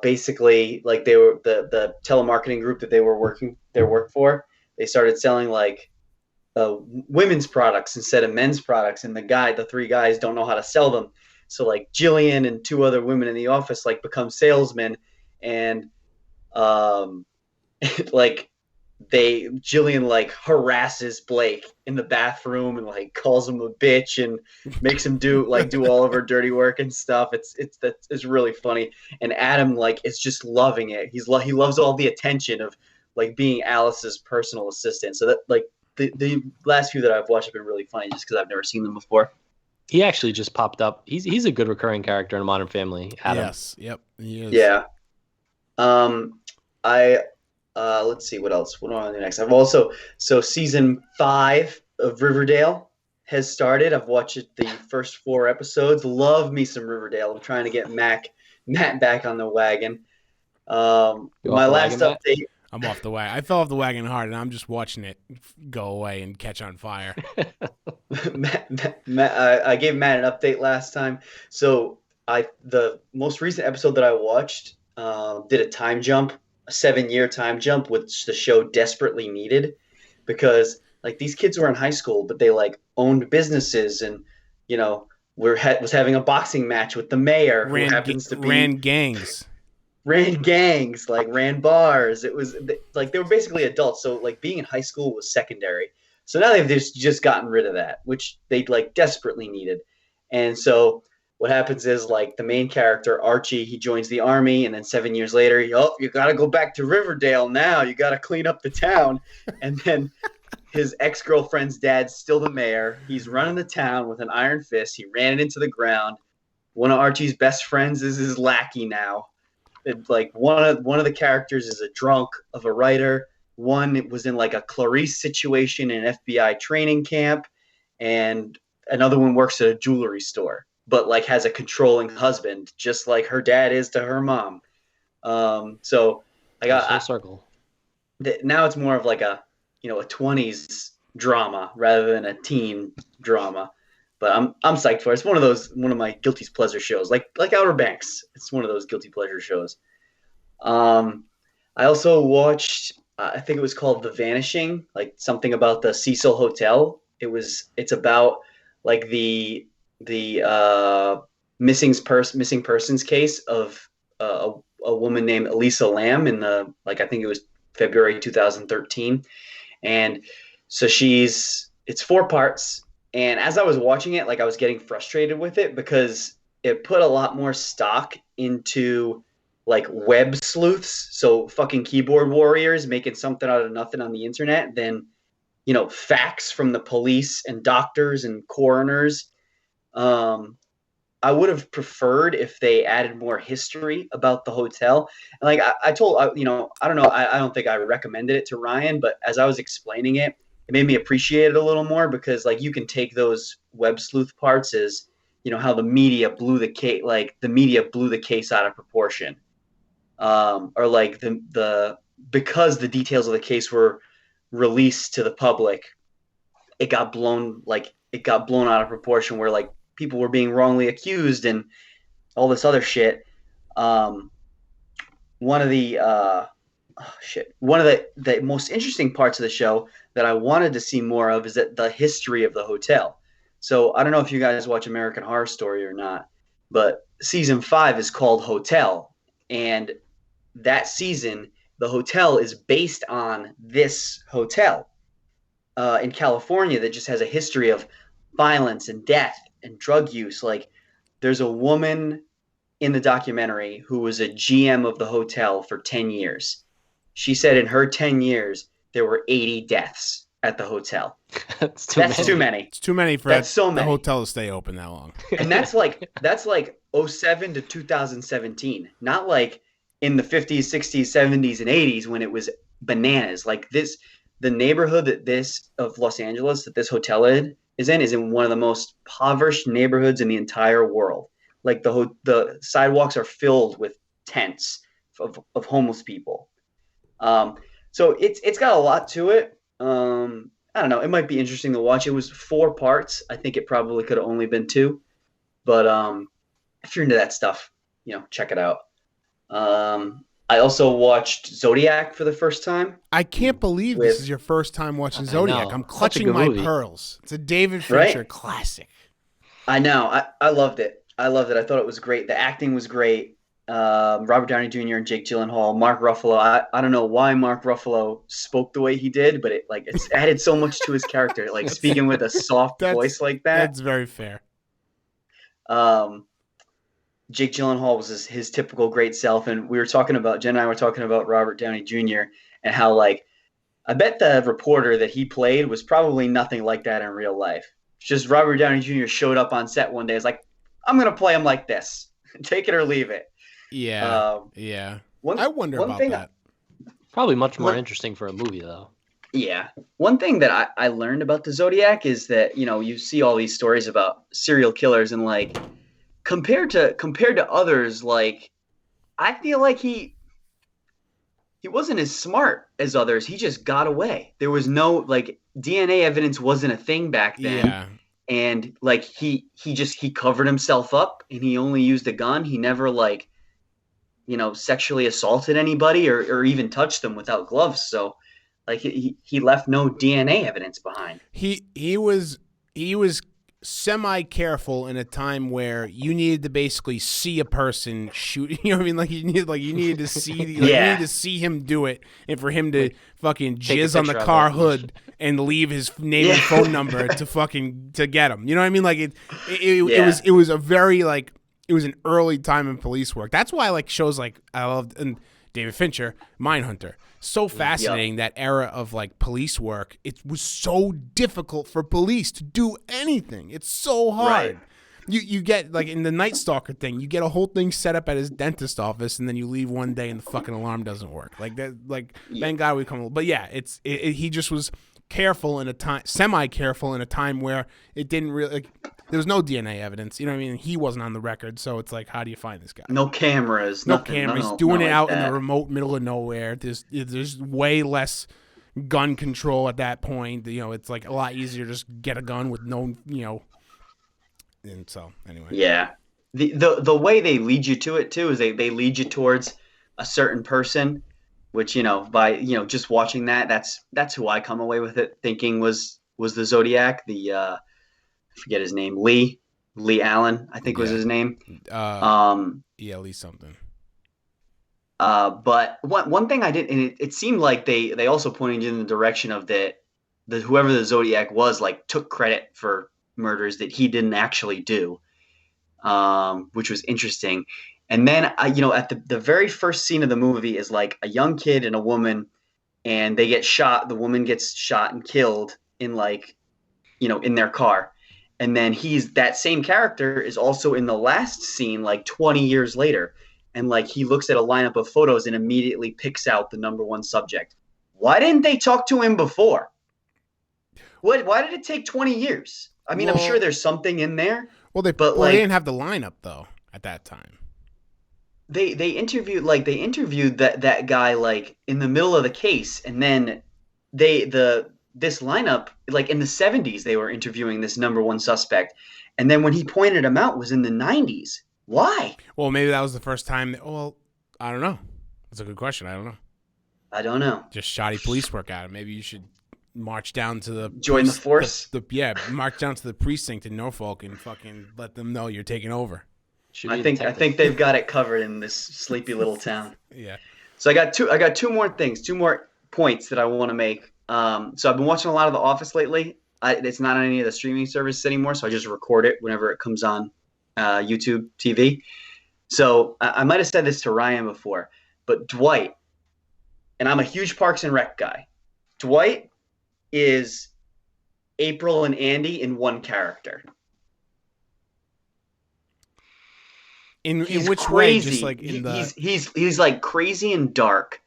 basically like they were the telemarketing group that they work for. They started selling like women's products instead of men's products, and the 3 guys don't know how to sell them. So like Jillian and 2 other women in the office like become salesmen, and like Jillian like harasses Blake in the bathroom and like calls him a bitch and makes him do all of her dirty work and stuff. It's really funny. And Adam like is just loving it. He loves all the attention of like being Alice's personal assistant. So that like the last few that I've watched have been really funny just because I've never seen them before. He actually just popped up. He's a good recurring character in Modern Family. Adam. Yes. Yep. He is. Yeah. Let's see what else. What do I want to do next? I've also season 5 of Riverdale has started. I've watched the first 4 episodes. Love me some Riverdale. I'm trying to get Matt back on the wagon. You off My the last wagon, Matt? update. I'm off the wagon. I fell off the wagon hard, and I'm just watching it go away and catch on fire. I gave Matt an update last time. So the most recent episode that I watched did a time jump, a 7-year time jump, which the show desperately needed, because like these kids were in high school, but they like owned businesses, and you know was having a boxing match with the mayor, who happens to be ran gangs. Ran gangs, like ran bars. It was like they were basically adults. So like being in high school was secondary. So now they've just gotten rid of that, which they like desperately needed. And so what happens is like the main character, Archie, he joins the army, and then 7 years later, you got to go back to Riverdale now. You got to clean up the town. And then his ex-girlfriend's dad's still the mayor. He's running the town with an iron fist. He ran it into the ground. One of Archie's best friends is his lackey now. Like one of the characters is a drunk of a writer. One was in like a Clarice situation in an FBI training camp, and another one works at a jewelry store, but like has a controlling husband, just like her dad is to her mom. So I got Full circle. now it's more of like a a 20s drama rather than a teen drama. But I'm psyched for it. It's one of my guilty pleasure shows, like Outer Banks. It's one of those guilty pleasure shows. I also watched, I think it was called The Vanishing, like something about the Cecil Hotel. It's about like the missing persons case of a woman named Elisa Lam in the I think it was February 2013, and so it's 4 parts. And as I was watching it, like I was getting frustrated with it because it put a lot more stock into like web sleuths, so fucking keyboard warriors making something out of nothing on the internet, than facts from the police and doctors and coroners. I would have preferred if they added more history about the hotel. And like I told, I don't know, I don't think I recommended it to Ryan, but as I was explaining it, it made me appreciate it a little more, because like you can take those web sleuth parts as how the media blew the case out of proportion, or like because the details of the case were released to the public, it got blown out of proportion, where like people were being wrongly accused and all this other shit. One of the most interesting parts of the show that I wanted to see more of is that the history of the hotel. So I don't know if you guys watch American Horror Story or not, but season 5 is called Hotel. And that season, the hotel is based on this hotel in California that just has a history of violence and death and drug use. Like there's a woman in the documentary who was a GM of the hotel for 10 years. She said in her 10 years, there were 80 deaths at the hotel. That's too many. It's too many for the hotel to stay open that long. And that's like 07 to 2017, not like in the 50s, 60s, 70s, and 80s when it was bananas. Like the neighborhood of Los Angeles that this hotel is in one of the most impoverished neighborhoods in the entire world. Like the sidewalks are filled with tents of homeless people. So it's got a lot to it. I don't know. It might be interesting to watch. It was 4 parts. I think it probably could have only been 2, but if you're into that stuff, check it out. I also watched Zodiac for the first time. I can't believe this is your first time watching Zodiac. I'm clutching my pearls. It's a David Fincher classic. I know. I loved it. I thought it was great. The acting was great. Robert Downey Jr. and Jake Gyllenhaal, Mark Ruffalo. I don't know why Mark Ruffalo spoke the way he did, but it's added so much to his character. Like speaking with a soft voice like that. That's very fair. Jake Gyllenhaal was his typical great self, and Jen and I were talking about Robert Downey Jr. and how like I bet the reporter that he played was probably nothing like that in real life. It's just Robert Downey Jr. showed up on set one day. It's like, I'm gonna play him like this. Take it or leave it. Yeah. I wonder about that. Probably much more interesting for a movie, though. Yeah. One thing that I learned about the Zodiac is that, you see all these stories about serial killers and like compared to others, like I feel like he wasn't as smart as others. He just got away. There was no like DNA evidence wasn't a thing back then. Yeah. And like he covered himself up and he only used a gun. He never like sexually assaulted anybody or even touched them without gloves. So like he left no DNA evidence behind. He was semi careful in a time where you needed to basically see a person shoot. You know what I mean? Like you needed to see you needed to see him do it, and for him to fucking jizz on the car hood and leave his name and phone number to get him. You know what I mean? Like it was a very like it was an early time in police work. That's why I like shows like I loved and David Fincher, Mindhunter. So fascinating, that era of like police work. It was so difficult for police to do anything. It's so hard. Right. You get like in the Night Stalker thing, you get a whole thing set up at his dentist office, and then you leave one day and the fucking alarm doesn't work. Like that. Like thank God we come. But yeah, he just was careful in a time, semi careful in a time where it didn't really. Like, there was no DNA evidence. You know what I mean? He wasn't on the record, so it's like, how do you find this guy? No cameras. No cameras. Doing it out in the remote middle of nowhere. There's way less gun control at that point. It's like a lot easier to just get a gun with no, And so anyway. Yeah. The way they lead you to it too is they lead you towards a certain person, which by just watching that's who I come away with it thinking was the Zodiac. I forget his name. Lee Allen, I think was his name. Lee something. But one thing I did, and it seemed like they also pointed in the direction of that whoever the Zodiac was, like took credit for murders that he didn't actually do, which was interesting. And then at the very first scene of the movie is like a young kid and a woman, and they get shot. The woman gets shot and killed in in their car. And then that same character is also in the last scene, like 20 years later. And like, he looks at a lineup of photos and immediately picks out the number one subject. Why didn't they talk to him before? Why did it take 20 years? I mean, I'm sure there's something in there. Well, they didn't have the lineup though at that time. They interviewed that guy like in the middle of the case. And then this lineup, like in the 70s, they were interviewing this number one suspect. And then when he pointed him out was in the 90s. Why? Well, maybe that was the first time. I don't know. That's a good question. I don't know. Just shoddy police work at him. Maybe you should march down to join the force. March down to the precinct in Norfolk and fucking let them know you're taking over. I think they've got it covered in this sleepy little town. Yeah. So I got two more points that I want to make. So I've been watching a lot of The Office lately. It's not on any of the streaming services anymore, so I just record it whenever it comes on YouTube TV. So I might have said this to Ryan before, but Dwight, and I'm a huge Parks and Rec guy. Dwight is April and Andy in one character. In which crazy. Way? Just like he's like crazy and dark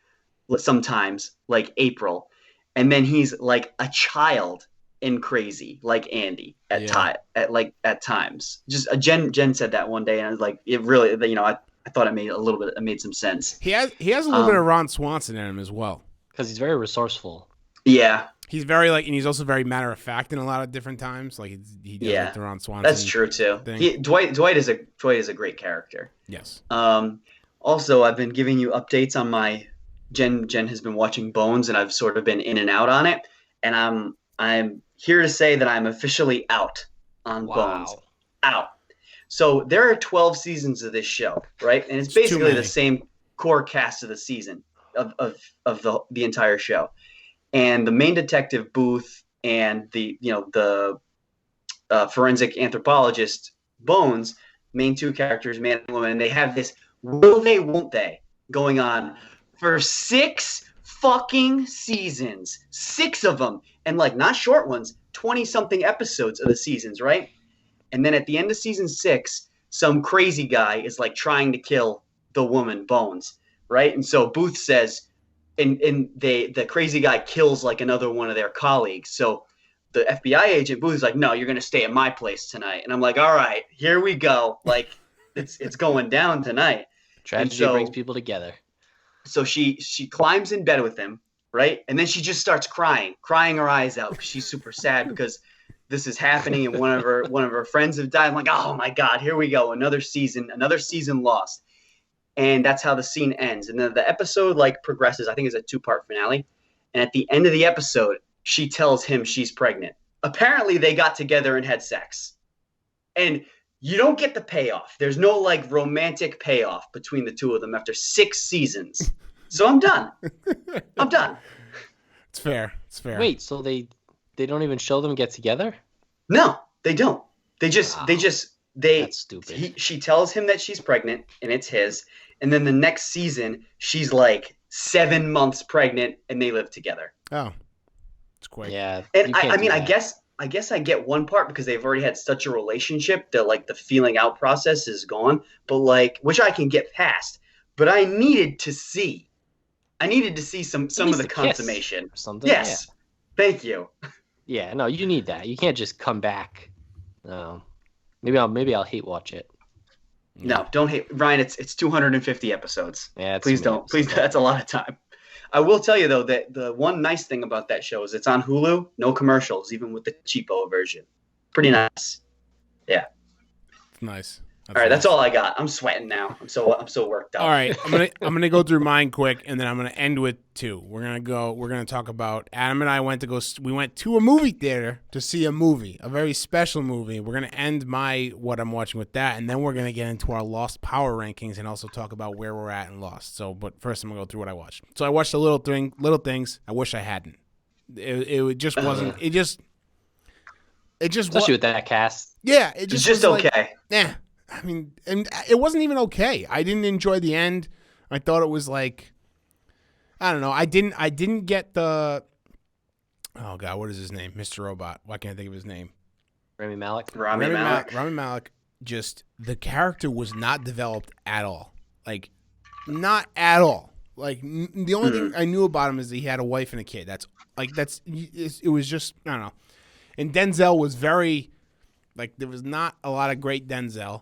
sometimes, like April. And then he's like a child and crazy, like Andy at times. Just Jen said that one day, and I was like, it really, I thought it made some sense. He has a little bit of Ron Swanson in him as well, because he's very resourceful. Yeah, he's very and he's also very matter of fact in a lot of different times. Like he does like the Ron Swanson. That's true too. Dwight is a great character. Yes. Also, I've been giving you updates on my. Jen has been watching Bones, and I've sort of been in and out on it. And I'm here to say that I'm officially out on Bones. Out. So there are 12 seasons of this show, right? And it's basically the same core cast of the season of the entire show. And the main detective Booth and the forensic anthropologist Bones, main two characters, man and woman, and they have this will they, won't they going on for 6 fucking seasons. 6 of them. And like not short ones, 20-something episodes of the seasons, right? And then at the end of season 6, some crazy guy is like trying to kill the woman, Bones, right? And so Booth says, and the crazy guy kills like another one of their colleagues. So the FBI agent Booth's like, no, you're gonna stay at my place tonight. And I'm like, all right, here we go. Like it's going down tonight. Tragedy brings people together. So she climbs in bed with him, right? And then she just starts crying her eyes out because she's super sad because this is happening and one of her friends have died. I'm like, oh my God, here we go. Another season lost. And that's how the scene ends. And then the episode like progresses. I think it's a 2-part finale. And at the end of the episode, she tells him she's pregnant. Apparently they got together and had sex. And you don't get the payoff. There's no like romantic payoff between the two of them after 6 seasons. So I'm done. It's fair. Wait, so they don't even show them get together? No, they don't. That's stupid. She tells him that she's pregnant and it's his. And then the next season, she's like 7 months pregnant and they live together. Oh, it's quick. Yeah. And I guess I get one part because they've already had such a relationship that like the feeling out process is gone, but like, which I can get past, but I needed to see some of the consummation. Or something. Yes. Yeah. Thank you. Yeah, no, you need that. You can't just come back. Maybe I'll hate watch it. No, don't hate Ryan. It's 250 episodes. Yeah, please don't. Please, that's a lot of time. I will tell you though that the one nice thing about that show is it's on Hulu, no commercials, even with the cheapo version. Pretty nice. Yeah. It's nice. All right, that's all I got. I'm sweating now. I'm so worked up. All right, I'm gonna go through mine quick, and then I'm gonna end with 2. We're gonna talk about Adam and I went to a movie theater to see a movie, a very special movie. We're gonna end what I'm watching with that, and then we're gonna get into our Lost Power rankings and also talk about where we're at in Lost. So, but first I'm gonna go through what I watched. So I watched Little Things. I wish I hadn't. It just wasn't. It just. Especially with that cast. Yeah, it's just okay. Yeah. I mean, and it wasn't even okay. I didn't enjoy the end. I thought it was like, I don't know. I didn't get the, oh God, what is his name? Mr. Robot. Why can't I think of his name? Rami Malek. Rami Malek. Just, the character was not developed at all. Like, not at all. Like, the only thing I knew about him is that he had a wife and a kid. It was just, I don't know. And Denzel was very, like, there was not a lot of great Denzel.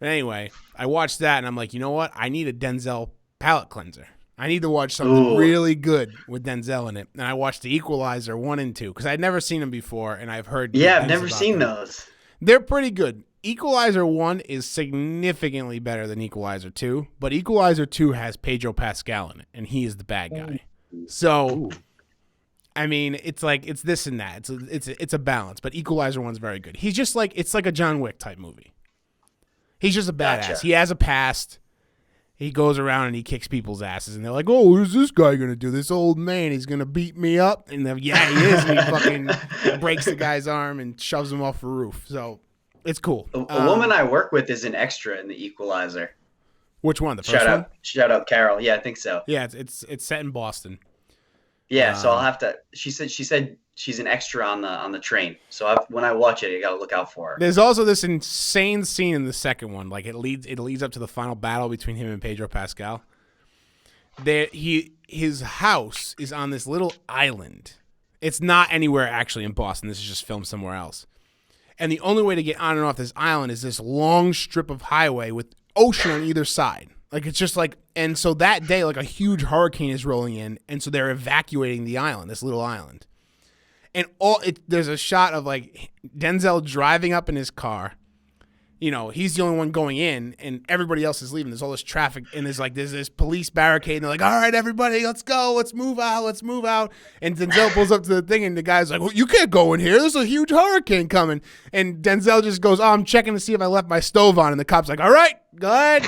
But anyway, I watched that, and I'm like, you know what? I need a Denzel palate cleanser. I need to watch something really good with Denzel in it. And I watched The Equalizer 1 and 2, because I'd never seen them before, and I've heard Yeah, I've never seen those. They're pretty good. Equalizer 1 is significantly better than Equalizer 2, but Equalizer 2 has Pedro Pascal in it, and he is the bad guy. So, I mean, it's like, it's this and that. It's a balance, but Equalizer 1's very good. He's just like, it's like a John Wick type movie. He's just a badass. Gotcha. He has a past. He goes around and he kicks people's asses, and they're like, "Oh, who's this guy gonna do? This old man, he's gonna beat me up." And yeah, he is. And he fucking breaks the guy's arm and shoves him off the roof. So it's cool. A woman I work with is an extra in The Equalizer. Which one? The first one? Shout out, Carol. Yeah, I think so. Yeah, it's set in Boston. Yeah, so I'll have to. She said she's an extra on the train. So when I watch it, you got to look out for her. There's also this insane scene in the second one. Like, it leads up to the final battle between him and Pedro Pascal. His house is on this little island. It's not anywhere actually in Boston. This is just filmed somewhere else. And the only way to get on and off this island is this long strip of highway with ocean on either side. Like, it's just like, and so that day, like, a huge hurricane is rolling in, and so they're evacuating the island, this little island. And there's a shot of, like, Denzel driving up in his car. You know, he's the only one going in, and everybody else is leaving. There's all this traffic, and there's this police barricade, and they're like, all right, everybody, let's go, let's move out. And Denzel pulls up to the thing, and the guy's like, well, you can't go in here, there's a huge hurricane coming. And Denzel just goes, oh, I'm checking to see if I left my stove on, and the cop's like, all right, go ahead,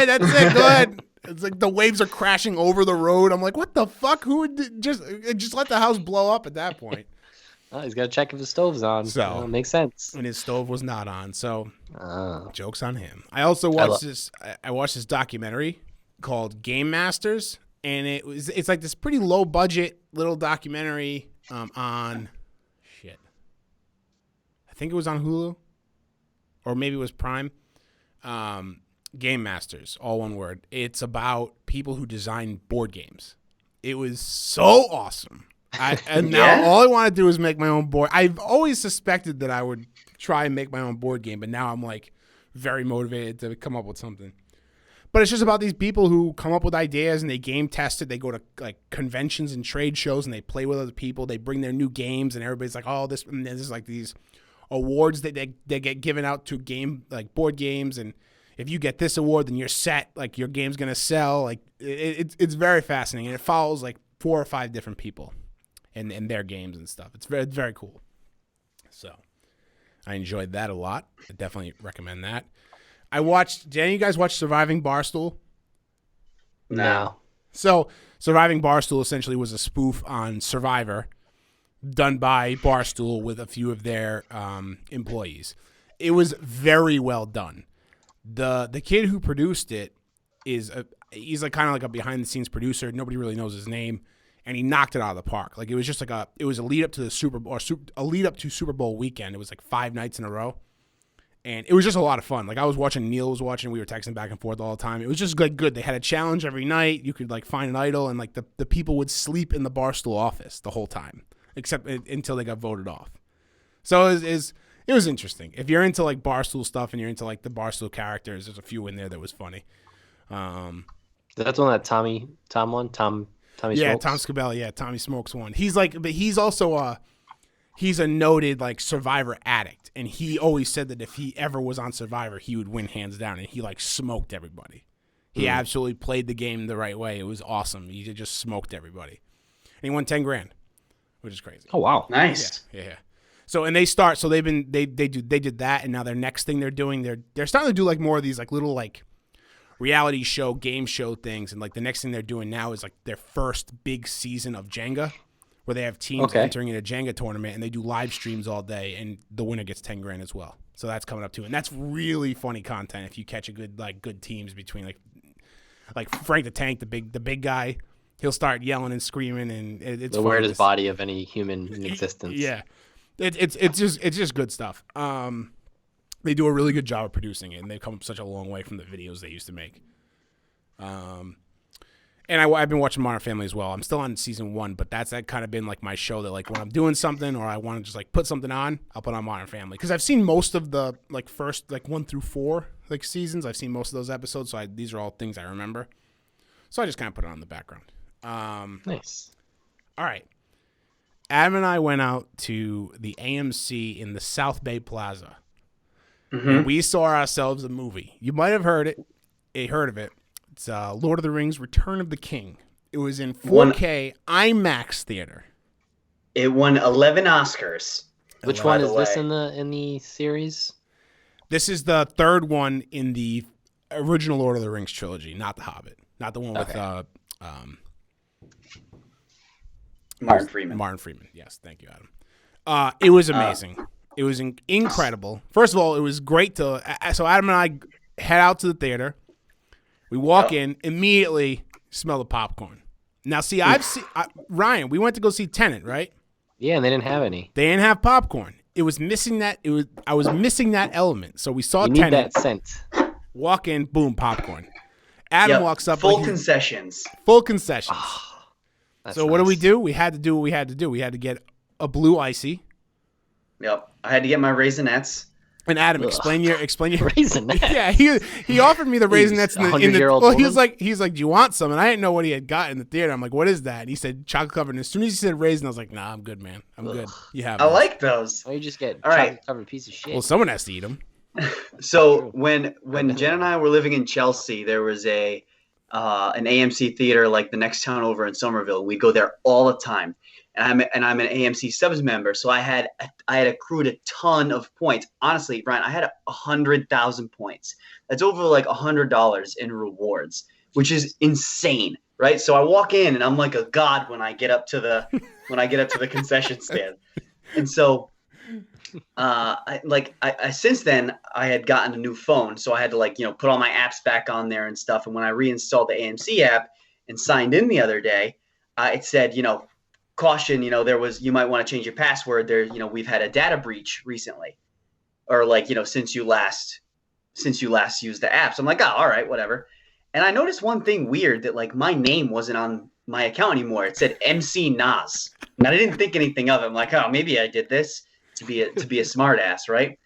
that's it, go ahead. It's like the waves are crashing over the road. I'm like, what the fuck? Who would just let the house blow up at that point? Oh, he's got to check if the stove's on. So it makes sense. And his stove was not on. So joke's on him. I also watched I watched this documentary called Game Masters, and it's like this pretty low budget little documentary on shit. I think it was on Hulu, or maybe it was Prime. Game Masters, all one word. It's about people who design board games. It was so awesome. And now all I want to do is make my own board. I've always suspected that I would try and make my own board game, but now I'm like very motivated to come up with something. But it's just about these people who come up with ideas and they game test it. They go to like conventions and trade shows and they play with other people. They bring their new games and everybody's like, oh, this, and there's like these awards that they get given out to game, like board games. And if you get this award, then you're set. Like your game's going to sell. Like it's very fascinating. And it follows like 4 or 5 different people and their games and stuff. It's very, very cool. So I enjoyed that a lot. I definitely recommend that. Did any of you guys watch Surviving Barstool? No. So Surviving Barstool essentially was a spoof on Survivor done by Barstool with a few of their employees. It was very well done. The kid who produced it he's like kind of like a behind the scenes producer. Nobody really knows his name, and he knocked it out of the park. Like it was just like a lead up to the Super Bowl, a lead up to Super Bowl weekend. It was like 5 nights in a row. And it was just a lot of fun. Like I was watching, Neil was watching, we were texting back and forth all the time. It was just like good. They had a challenge every night. You could like find an idol, and like the people would sleep in the Barstool office the whole time, except until they got voted off. So it was interesting. If you're into like Barstool stuff and you're into like the Barstool characters, there's a few in there that was funny. That's one that Tommy won. Tommy yeah, Smokes? Tom Scabella. Yeah, Tommy Smokes won. He's like, but he's also he's a noted like Survivor addict, and he always said that if he ever was on Survivor, he would win hands down, and he like smoked everybody. He absolutely played the game the right way. It was awesome. He just smoked everybody, and he won $10,000, which is crazy. Oh wow, Nice. Yeah. So and they did that, and now their next thing they're doing, they're starting to do like more of these like little like reality show, game show things, and like the next thing they're doing now is like their first big season of Jenga, where they have teams entering in a Jenga tournament, and they do live streams all day, and the winner gets $10,000 as well. So that's coming up too, and that's really funny content if you catch a good teams between like Frank the Tank, the big guy. He'll start yelling and screaming, and it's the weirdest body of any human in existence. Yeah, it's just good stuff. They do a really good job of producing it, and they've come such a long way from the videos they used to make. And I've been watching Modern Family as well. I'm still on season 1, but that kind of been like my show that like when I'm doing something or I want to just like put something on, I'll put on Modern Family because I've seen most of the like first like 1 through 4 like seasons. I've seen most of those episodes, so these are all things I remember. So I just kind of put it on in the background. Nice. All right. Adam and I went out to the AMC in the South Bay Plaza. And we saw ourselves a movie. You might have heard of it. It's Lord of the Rings: Return of the King. It was in 4K IMAX theater. It won 11 Oscars. Which one is this in the series? This is the 3rd one in the original Lord of the Rings trilogy, not The Hobbit, not the one with Martin Freeman. Martin Freeman. Yes, thank you, Adam. It was amazing. It was incredible. First of all, it was great so Adam and I head out to the theater. We walk in, immediately smell the popcorn. Now, see, Ryan, we went to go see Tenet, right? Yeah, and they didn't have any. They didn't have popcorn. It was missing that. I was missing that element. So we saw You Tenet. need that scent. Walk in, boom, popcorn. Adam walks up. Full concessions. Full concessions. That's so what nice. do? We had to do what we had to do. We had to get a blue icy. Yep. I had to get my Raisinets. And Adam, explain your Raisinets. Yeah, he offered me the Raisinets in the 100-year-old well, woman? he's like, do you want some? And I didn't know what he had got in the theater. I'm like, what is that? And he said chocolate covered. And as soon as he said raisin, I was like, nah, I'm good, man. I'm good. You have. I those. like those. Or you just get All right. chocolate covered piece of shit. Well, someone has to eat them. So when Jen and I were living in Chelsea, there was an AMC theater like the next town over in Somerville. We'd go there all the time. And I'm an AMC subs member, so I had accrued a ton of points. Honestly, Brian, I had 100,000 points. That's over like $100 in rewards, which is insane, right? So I walk in and I'm like a god when I get up to the concession stand. And so I since then I had gotten a new phone, so I had to put all my apps back on there and stuff. And when I reinstalled the AMC app and signed in the other day, it said, caution, you might want to change your password. We've had a data breach recently, or since you last used the app. So I'm like, oh, all right, whatever. And I noticed one thing weird, that my name wasn't on my account anymore. It said MC Nas, and I didn't think anything of it. I'm like, oh, maybe I did this to be a smart ass, right?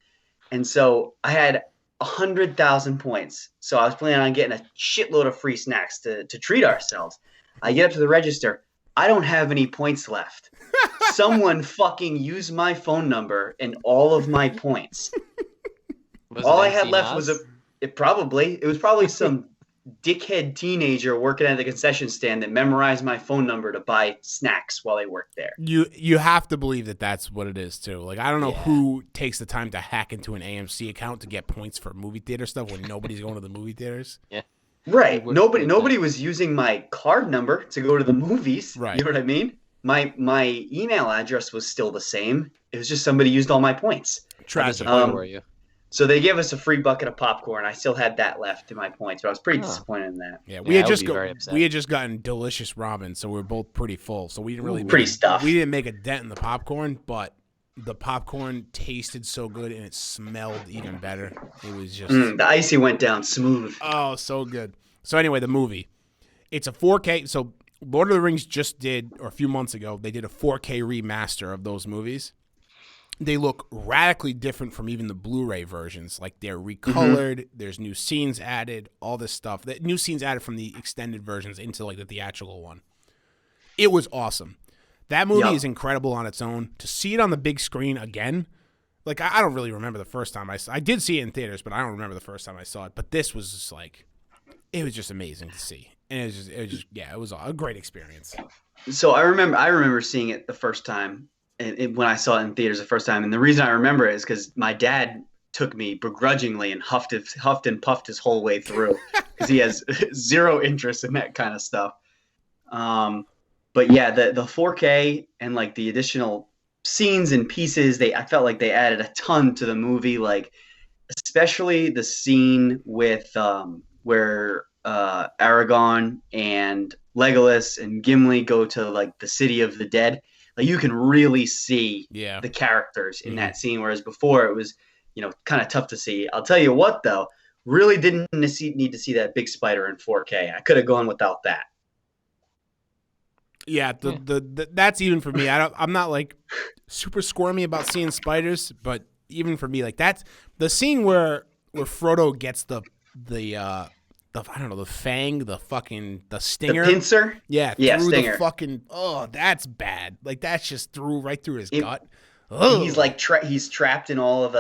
And so I had 100,000 points. So I was planning on getting a shitload of free snacks to treat ourselves. I get up to the register. I don't have any points left. Someone fucking used my phone number and all of my points. All I had left was it was probably some dickhead teenager working at the concession stand that memorized my phone number to buy snacks while they worked there. You have to believe that that's what it is too. Like I don't know who takes the time to hack into an AMC account to get points for movie theater stuff when nobody's going to the movie theaters. Yeah. Right. Nobody was using my card number to go to the movies. Right. You know what I mean? My email address was still the same. It was just somebody used all my points. Tragic. How disappointed were you? So they gave us a free bucket of popcorn. I still had that left in my points, but I was pretty disappointed in that. Yeah, we had just gotten delicious ramen, so we were both pretty full. So we didn't really pretty stuffed. We didn't make a dent in the popcorn, but the popcorn tasted so good and it smelled even better. It was just the icy went down smooth. Oh, so good. So anyway, the movie. It's a 4K. So Lord of the Rings just did, or a few months ago, they did a 4K remaster of those movies. They look radically different from even the Blu-ray versions. Like they're recolored. There's new scenes added. All this stuff. The new scenes added from the extended versions into like the theatrical one. It was awesome. That movie is incredible on its own. To see it on the big screen again, like I don't really remember the first time I did see it in theaters, but I don't remember the first time I saw it. But this was just like, it was just amazing to see, and it was a great experience. So I remember seeing it the first time. When I saw it in theaters the first time, and the reason I remember it is because my dad took me begrudgingly and huffed and puffed his whole way through because he has zero interest in that kind of stuff. But yeah, the 4K and like the additional scenes and pieces, I felt like they added a ton to the movie. Like especially the scene with where Aragorn and Legolas and Gimli go to like the city of the dead. Like you can really see the characters in that scene, whereas before it was, kind of tough to see. I'll tell you what, though, really didn't need to see that big spider in 4K. I could have gone without that. Yeah, that's even for me. I'm not like super squirmy about seeing spiders, but even for me, like that's the scene where Frodo gets the I don't know, the fang, the stinger. The pincer? Yeah, stinger. The fucking, that's bad. Like, that's just right through his gut. He's like, he's trapped in all of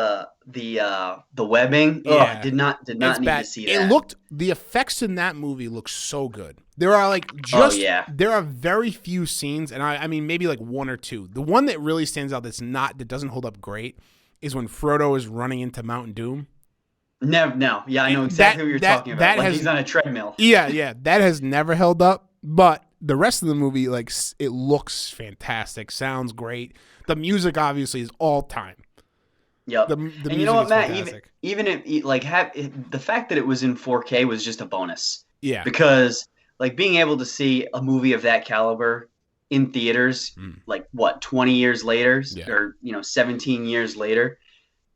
the webbing. Yeah. Did not need to see that. The effects in that movie look so good. There are there are very few scenes, and I mean, maybe like one or two. The one that really stands out that doesn't hold up great is when Frodo is running into Mount Doom. No. Yeah, I know exactly what you're talking about. He's on a treadmill. Yeah. That has never held up. But the rest of the movie, like, it looks fantastic. Sounds great. The music, obviously, is all time. Yep. The and you know what, Matt? Even if the fact that it was in 4K was just a bonus. Yeah. Because like being able to see a movie of that caliber in theaters, 20 years later, or 17 years later,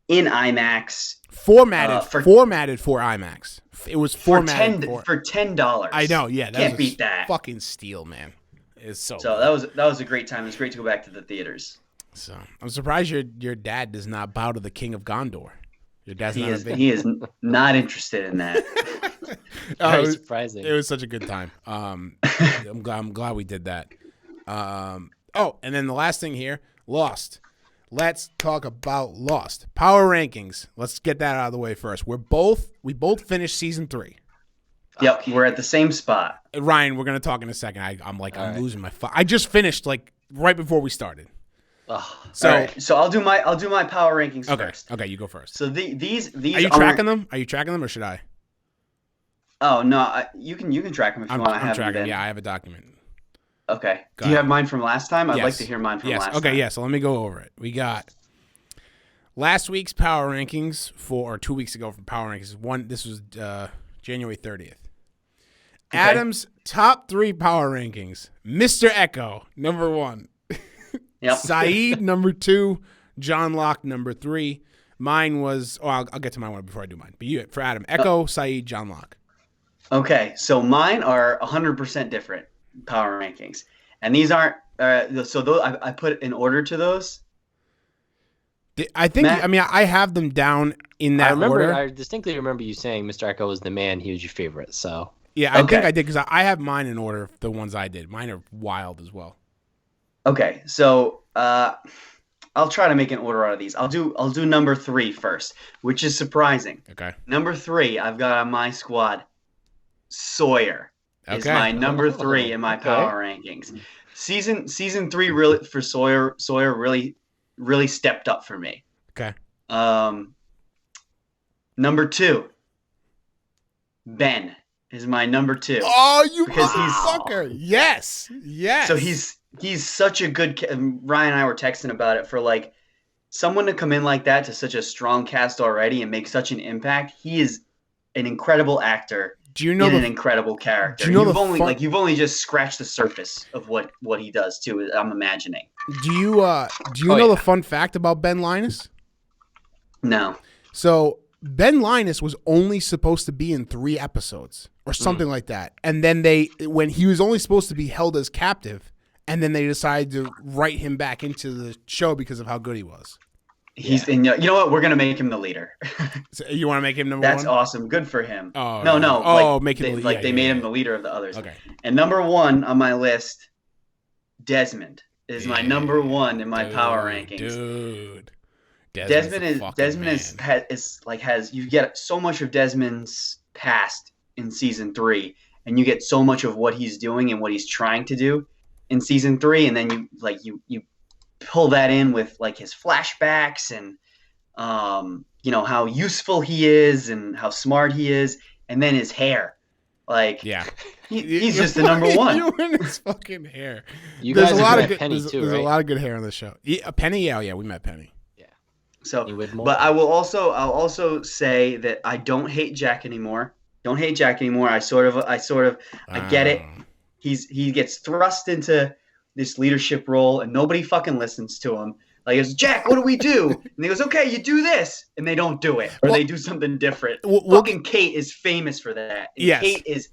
in IMAX. Formatted for IMAX. It was formatted for $10. I know, yeah. Can't beat that. Fucking steal, man. It's so that was a great time. It was great to go back to the theaters. So I'm surprised your dad does not bow to the King of Gondor. Your dad's he is not interested in that. Very surprising. It was such a good time. I'm glad we did that. And then the last thing here, Lost. Let's talk about Lost. Power rankings. Let's get that out of the way first. We both finished season 3. Yep, we're at the same spot. Ryan, we're gonna talk in a second. I'm losing my. I just finished like right before we started. So I'll do my power rankings first. Okay, you go first. So these are you tracking them? Are you tracking them or should I? Oh no, you can track them if you want to have them. Then. Yeah, I have a document. Okay. Do you have mine from last time? I'd like to hear mine from last time. Okay, yeah, so let me go over it. We got last week's power rankings 2 weeks ago from power rankings. This was January 30th. Okay. Adam's top 3 power rankings. Mr. Echo, number 1. Yep. Saeed, number 2. John Locke, number 3. Mine was, I'll get to my one before I do mine. But for Adam, Echo, Saeed, John Locke. Okay, so mine are 100% different. power rankings, and these aren't. So those I put in order to those. I think. Matt? I mean, I have them down in that order. I distinctly remember you saying Mr. Echo was the man. He was your favorite. So yeah, I think I did because I have mine in order. The ones I did, mine are wild as well. Okay, so I'll try to make an order out of these. I'll do number 3 first, which is surprising. Okay. Number 3, I've got on my squad. Sawyer is my number 3 in my power rankings. Season 3 really for Sawyer really stepped up for me. Okay. Number 2, Ben is my number 2. Oh, you because motherfucker! Yes. So he's such a good. Ryan and I were texting about it for like someone to come in like that to such a strong cast already and make such an impact. He is an incredible actor. Do you know an incredible character? Do you know you've only just scratched the surface of what he does too. I'm imagining. Do you know the fun fact about Ben Linus? No. So Ben Linus was only supposed to be in 3 episodes or something like that, and then when he was only supposed to be held as captive, and then they decided to write him back into the show because of how good he was. You know what? We're gonna make him the leader. So you want to make him number 1? That's awesome. Good for him. Oh no. Oh, make him they made him the leader of the others. Okay. And number 1 on my list, Desmond is my number 1 in my power rankings. Dude, Desmond has you get so much of Desmond's past in season 3, and you get so much of what he's doing and what he's trying to do in season 3, and then you pull that in with like his flashbacks and how useful he is and how smart he is, and then his hair. Like, he's just the number 1. You and his fucking hair. There's a lot of good Penny there's, too, there's right? a lot of good hair on the show. Penny, yeah, we met Penny. Yeah. So, but I'll also say that I don't hate Jack anymore. I get it. He gets thrust into this leadership role, and nobody fucking listens to him. Like, it's Jack, what do we do? And he goes, okay, you do this, and they don't do it, or they do something different. Fucking Kate is famous for that. And yes. Kate is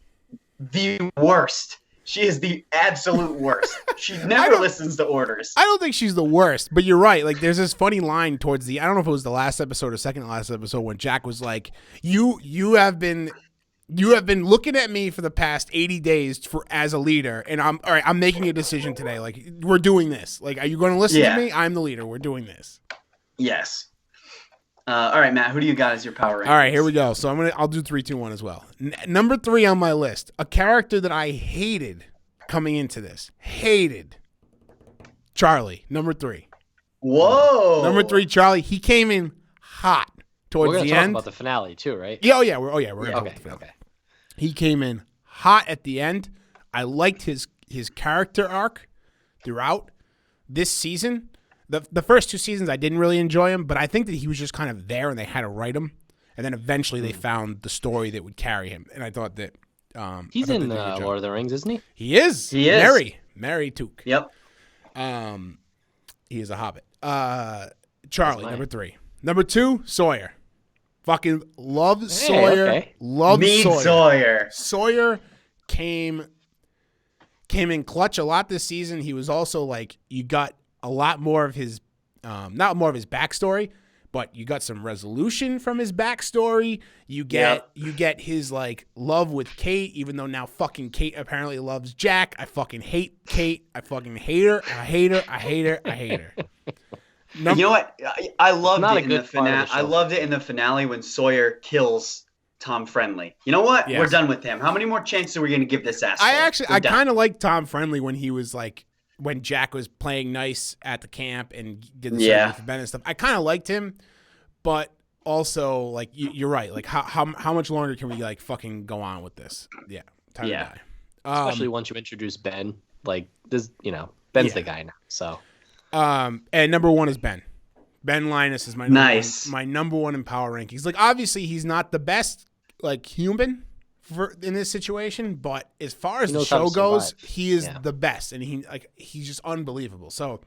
the worst. She is the absolute worst. She never listens to orders. I don't think she's the worst, but you're right. Like, there's this funny line towards I don't know if it was the last episode or second to last episode when Jack was like, you have been looking at me for the past 80 days as a leader, and I'm making a decision today. Like, we're doing this. Like, are you going to listen to me? I'm the leader. We're doing this. Yes. All right, Matt, who do you got as your power rankings? All right, here we go. So I'll do 3, 2, 1 as well. Number 3 on my list, a character that I hated coming into this. Hated. Charlie, number 3. Whoa. Number 3, Charlie. He came in hot towards the end. We're going to talk about the finale too, right? Yeah, we're going to talk about the finale. Okay. He came in hot at the end. I liked his character arc throughout this season. The first 2 seasons, I didn't really enjoy him, but I think that he was just kind of there and they had to write him. And then eventually they found the story that would carry him. And I thought that he's in Lord of the Rings, isn't he? He is. Merry Took. Yep. He is a hobbit. Charlie, number 3. Number 2, Sawyer. Fucking love Sawyer. Okay. Love Sawyer. Sawyer came in clutch a lot this season. He was also like, you got a lot more of his, not more of his backstory, but you got some resolution from his backstory. You get his like love with Kate, even though now fucking Kate apparently loves Jack. I fucking hate Kate. I fucking hate her. I hate her. You know what? I loved it in the finale. I loved it in the finale when Sawyer kills Tom Friendly. You know what? Yes. We're done with him. How many more chances are we going to give this asshole? I kind of liked Tom Friendly when he was like, when Jack was playing nice at the camp and did the surgery for Ben and stuff. I kind of liked him, but also like you're right. Like how much longer can we like fucking go on with this? Yeah, time to die. Especially once you introduce Ben. Like this, Ben's the guy now. So. And number 1 is Ben. Ben Linus is my number 1 in power rankings. Like, obviously, he's not the best like human in this situation, but as far as the show goes, he is the best, and he's just unbelievable. So,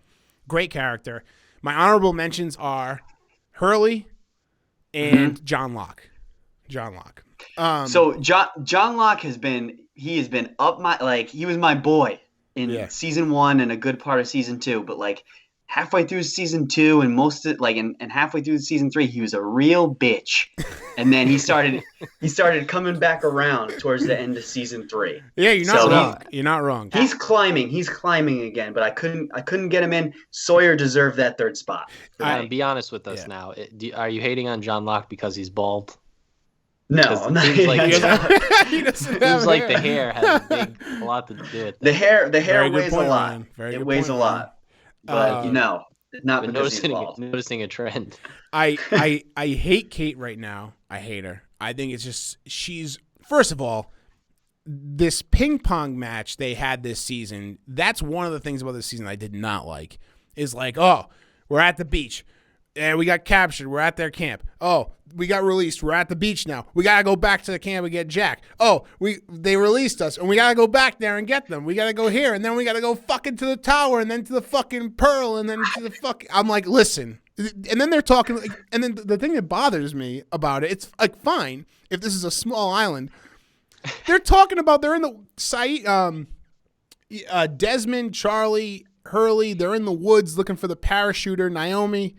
great character. My honorable mentions are Hurley and John Locke. So John Locke has been up my, like, he was my boy in season 1 and a good part of season 2, but like halfway through season 2 and most of, like, and halfway through season 3, he was a real bitch. And then he started coming back around towards the end of season 3. Yeah, you're not wrong. You're not wrong. He's climbing again, but I couldn't get him in. Sawyer deserved that 3rd spot. Be honest with us now. Are you hating on John Locke because he's bald? No, I'm not. Seems like the hair has a lot to do with it. The hair weighs a lot. It weighs a lot. But not because he's bald. Noticing a trend. I hate Kate right now. I hate her. I think it's just she's, first of all, this ping pong match they had this season. That's one of the things about this season I did not like. Is like, oh, we're at the beach. And we got captured. We're at their camp. Oh, we got released. We're at the beach now. We got to go back to the camp and get Jack. Oh, they released us, and we got to go back there and get them. We got to go here, and then we got to go fucking to the tower, and then to the fucking Pearl, and then to the fucking... I'm like, listen. And then they're talking... And then the thing that bothers me about it, it's like, fine, if this is a small island. They're talking about... They're in the... Desmond, Charlie, Hurley, they're in the woods looking for the parachuter, Naomi...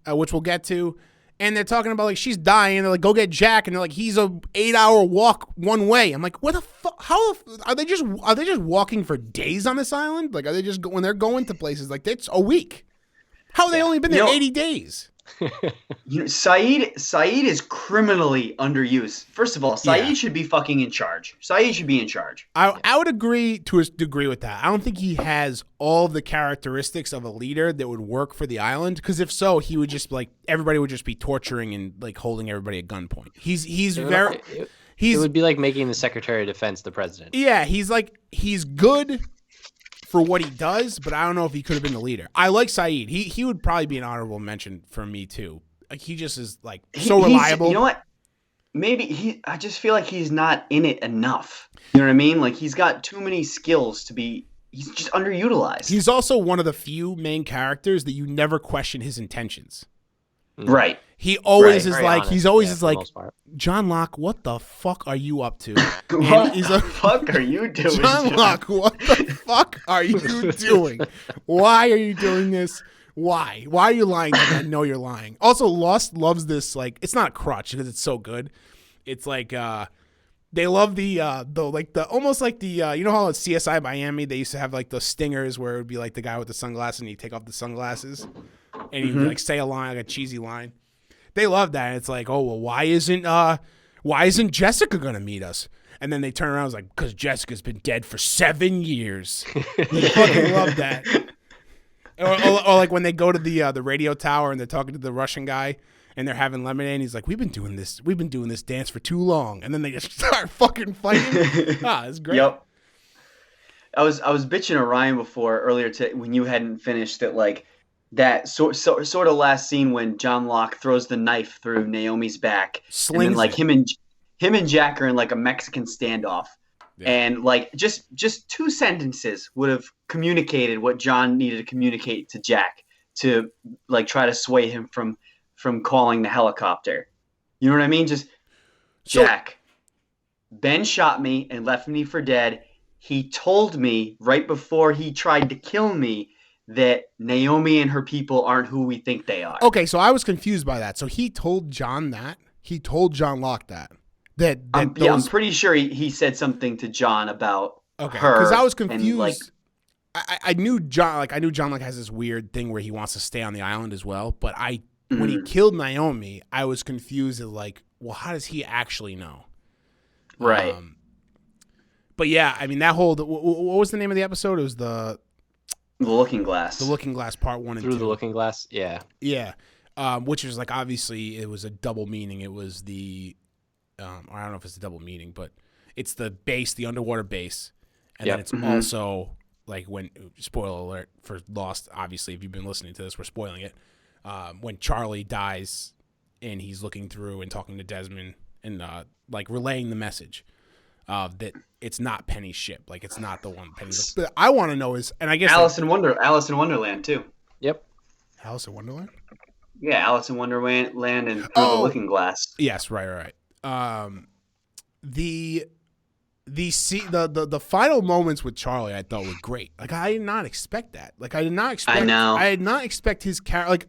which we'll get to, and they're talking about, like, she's dying. They're like, go get Jack, and they're like, he's a 8-hour walk one way. I'm like, what the fuck? How are they just walking for days on this island? Like, are they just when they're going to places like it's a week? How have they only been there 80 days? Saeed is criminally underused. First of all, Saeed should be fucking in charge. Saeed should be in charge. I would agree to a degree with that. I don't think he has all the characteristics of a leader that would work for the island. Because if so, he would just everybody would just be torturing and like holding everybody at gunpoint. It would be like making the Secretary of Defense the president. Yeah, he's good for what he does, but I don't know if he could have been the leader. I like Saeed. He would probably be an honorable mention for me too. Like, he just is like so reliable. You know what? Maybe I just feel like he's not in it enough. You know what I mean? Like, he's got too many skills to be. He's just underutilized. He's also one of the few main characters that you never question his intentions. Right. He always is like, honest. he's always is like, John Locke, what the fuck are you up to? What the fuck are you doing? John Locke, what the fuck are you doing? Why are you doing this? Why? Why are you lying? I know you're lying. Also, Lost loves this, like, it's not a crutch because it's so good. It's like, they love the almost like the, you know how at CSI Miami, they used to have like the stingers where it would be like the guy with the sunglasses and he'd take off the sunglasses and he'd like say a line, like a cheesy line. They love that. It's like, oh, well, why isn't Jessica going to meet us? And then they turn around and it's like, because Jessica's been dead for 7 years. They fucking love that. Or like when they go to the radio tower and they're talking to the Russian guy and they're having lemonade and he's like, we've been doing this dance for too long. And then they just start fucking fighting. It's great. Yep. I was bitching to Ryan earlier when you hadn't finished that, like, that sort of last scene when John Locke throws the knife through Naomi's back, Slings and then like him and Jack are in like a Mexican standoff, and like just 2 sentences would have communicated what John needed to communicate to Jack to like try to sway him from calling the helicopter. You know what I mean? Jack, Ben shot me and left me for dead. He told me right before he tried to kill me that Naomi and her people aren't who we think they are. Okay, so I was confused by that. So he told John that? He told John Locke that? I'm pretty sure he said something to John about her. Because I was confused. And, like, I knew John Locke has this weird thing where he wants to stay on the island as well. But when he killed Naomi, I was confused as like, well, how does he actually know? Right. But yeah, I mean, that whole what was the name of the episode? It was the Looking Glass. The Looking Glass Part 1 and 2. Through the Looking Glass, yeah. Yeah. Which is like, obviously, it was a double meaning. It was the, I don't know if it's a double meaning, but it's the base, the underwater base. And then it's also, like, when, spoiler alert for Lost, obviously, if you've been listening to this, we're spoiling it. When Charlie dies and he's looking through and talking to Desmond and, like, relaying the message that it's not Penny's ship. Like, it's not the one Penny's. But I want to know is, and I guess Alice in Wonderland too. Yep. Alice in Wonderland. Yeah, Alice in Wonderland and Through the Looking Glass. Yes, right. the final moments with Charlie I thought were great. Like I did not expect that. Like I did not expect. I know. I did not expect his character. Like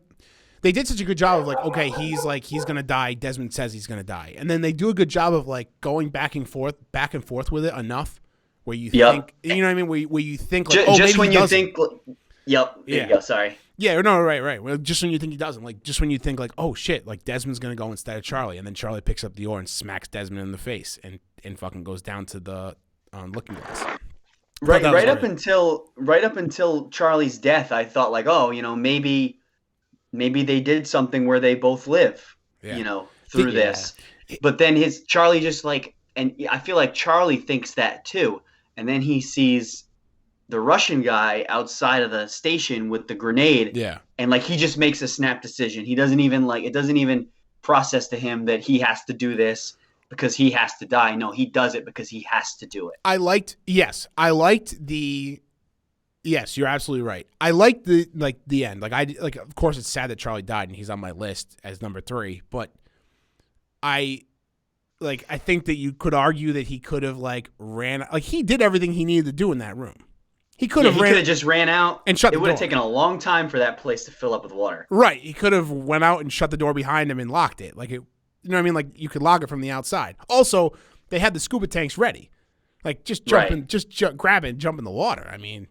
they did such a good job of like, okay, he's gonna die. Desmond says he's gonna die, and then they do a good job of like going back and forth with it enough where you think, you know what I mean, where you think like, just when you think. Yep. There you go. Sorry. Yeah, no, right. Well, just when you think he doesn't, like, just when you think, like, oh shit, like Desmond's gonna go instead of Charlie, and then Charlie picks up the oar and smacks Desmond in the face, and fucking goes down to the looking glass. Right up until Charlie's death, I thought like, oh, maybe they did something where they both live, through this. But then Charlie just like, and I feel like Charlie thinks that too, and then he sees the Russian guy outside of the station with the grenade. Yeah. And like he just makes a snap decision. He doesn't even it doesn't even process to him that he has to do this because he has to die. No, he does it because he has to do it. Yes, you're absolutely right. I liked the end. Like of course it's sad that Charlie died and he's on my list as number 3, but I think that you could argue that he could have he did everything he needed to do in that room. He could have just ran out and shut the door. It would have taken a long time for that place to fill up with water. Right. He could have went out and shut the door behind him and locked it. Like it, you know what I mean? Like you could lock it from the outside. Also, they had the scuba tanks ready. Like just grab it and jump in the water. I mean.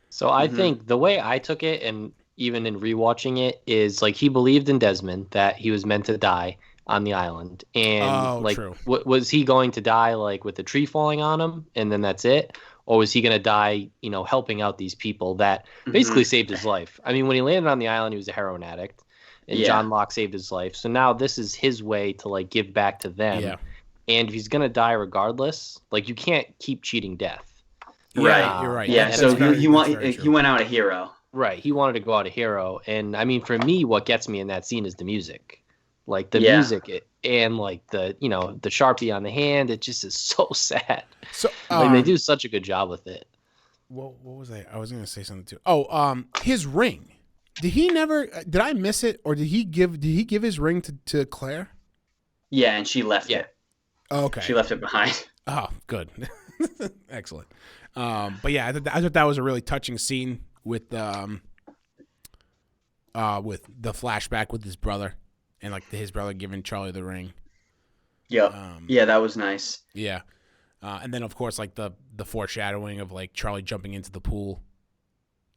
So I think the way I took it, and even in rewatching it, is like he believed in Desmond that he was meant to die on the island. And true. Was he going to die like with the tree falling on him and then that's it? Or was he going to die, helping out these people that basically saved his life? I mean, when he landed on the island, he was a heroin addict, and John Locke saved his life. So now this is his way to like give back to them. Yeah. And if he's going to die regardless, like you can't keep cheating death. Right. You're right. Yeah. So he went out a hero. Right. He wanted to go out a hero. And I mean, for me, what gets me in that scene is the music. Like the music and like the the Sharpie on the hand, it just is so sad. So they do such a good job with it. What was I was gonna say something too. Oh, his ring. Did I miss it, or did he give his ring to Claire? Yeah, and she left it. Oh, okay. She left it behind. Oh, good. Excellent. But yeah, I thought that was a really touching scene with the flashback with his brother. And like his brother giving Charlie the ring. Yeah. That was nice. Yeah. And then of course like the foreshadowing of like Charlie jumping into the pool,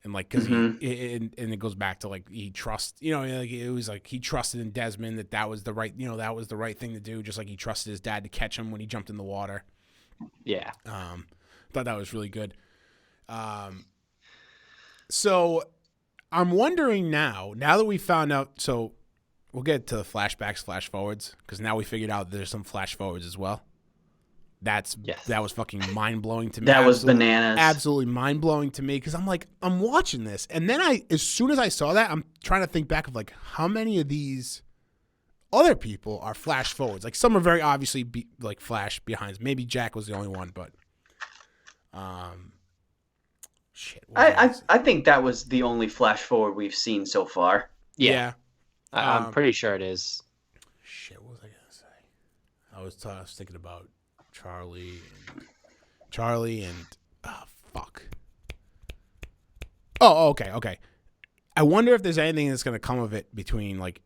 and like because it goes back to like he trusts, like it was like he trusted in Desmond that was the right thing to do, just like he trusted his dad to catch him when he jumped in the water. Yeah. Thought that was really good. So I'm wondering now that we found out, so. We'll get to the flashbacks, flash forwards, because now we figured out there's some flash forwards as well. That was fucking mind blowing to me. That was bananas. Absolutely mind blowing to me, because I'm watching this, and then as soon as I saw that, I'm trying to think back of like how many of these other people are flash forwards. Like some are very obviously like flash behinds. Maybe Jack was the only one, but shit. I think that was the only flash forward we've seen so far. Yeah. I'm pretty sure it is. Shit, what was I gonna say? I was thinking about Charlie and fuck. Oh, okay. I wonder if there's anything that's gonna come of it between like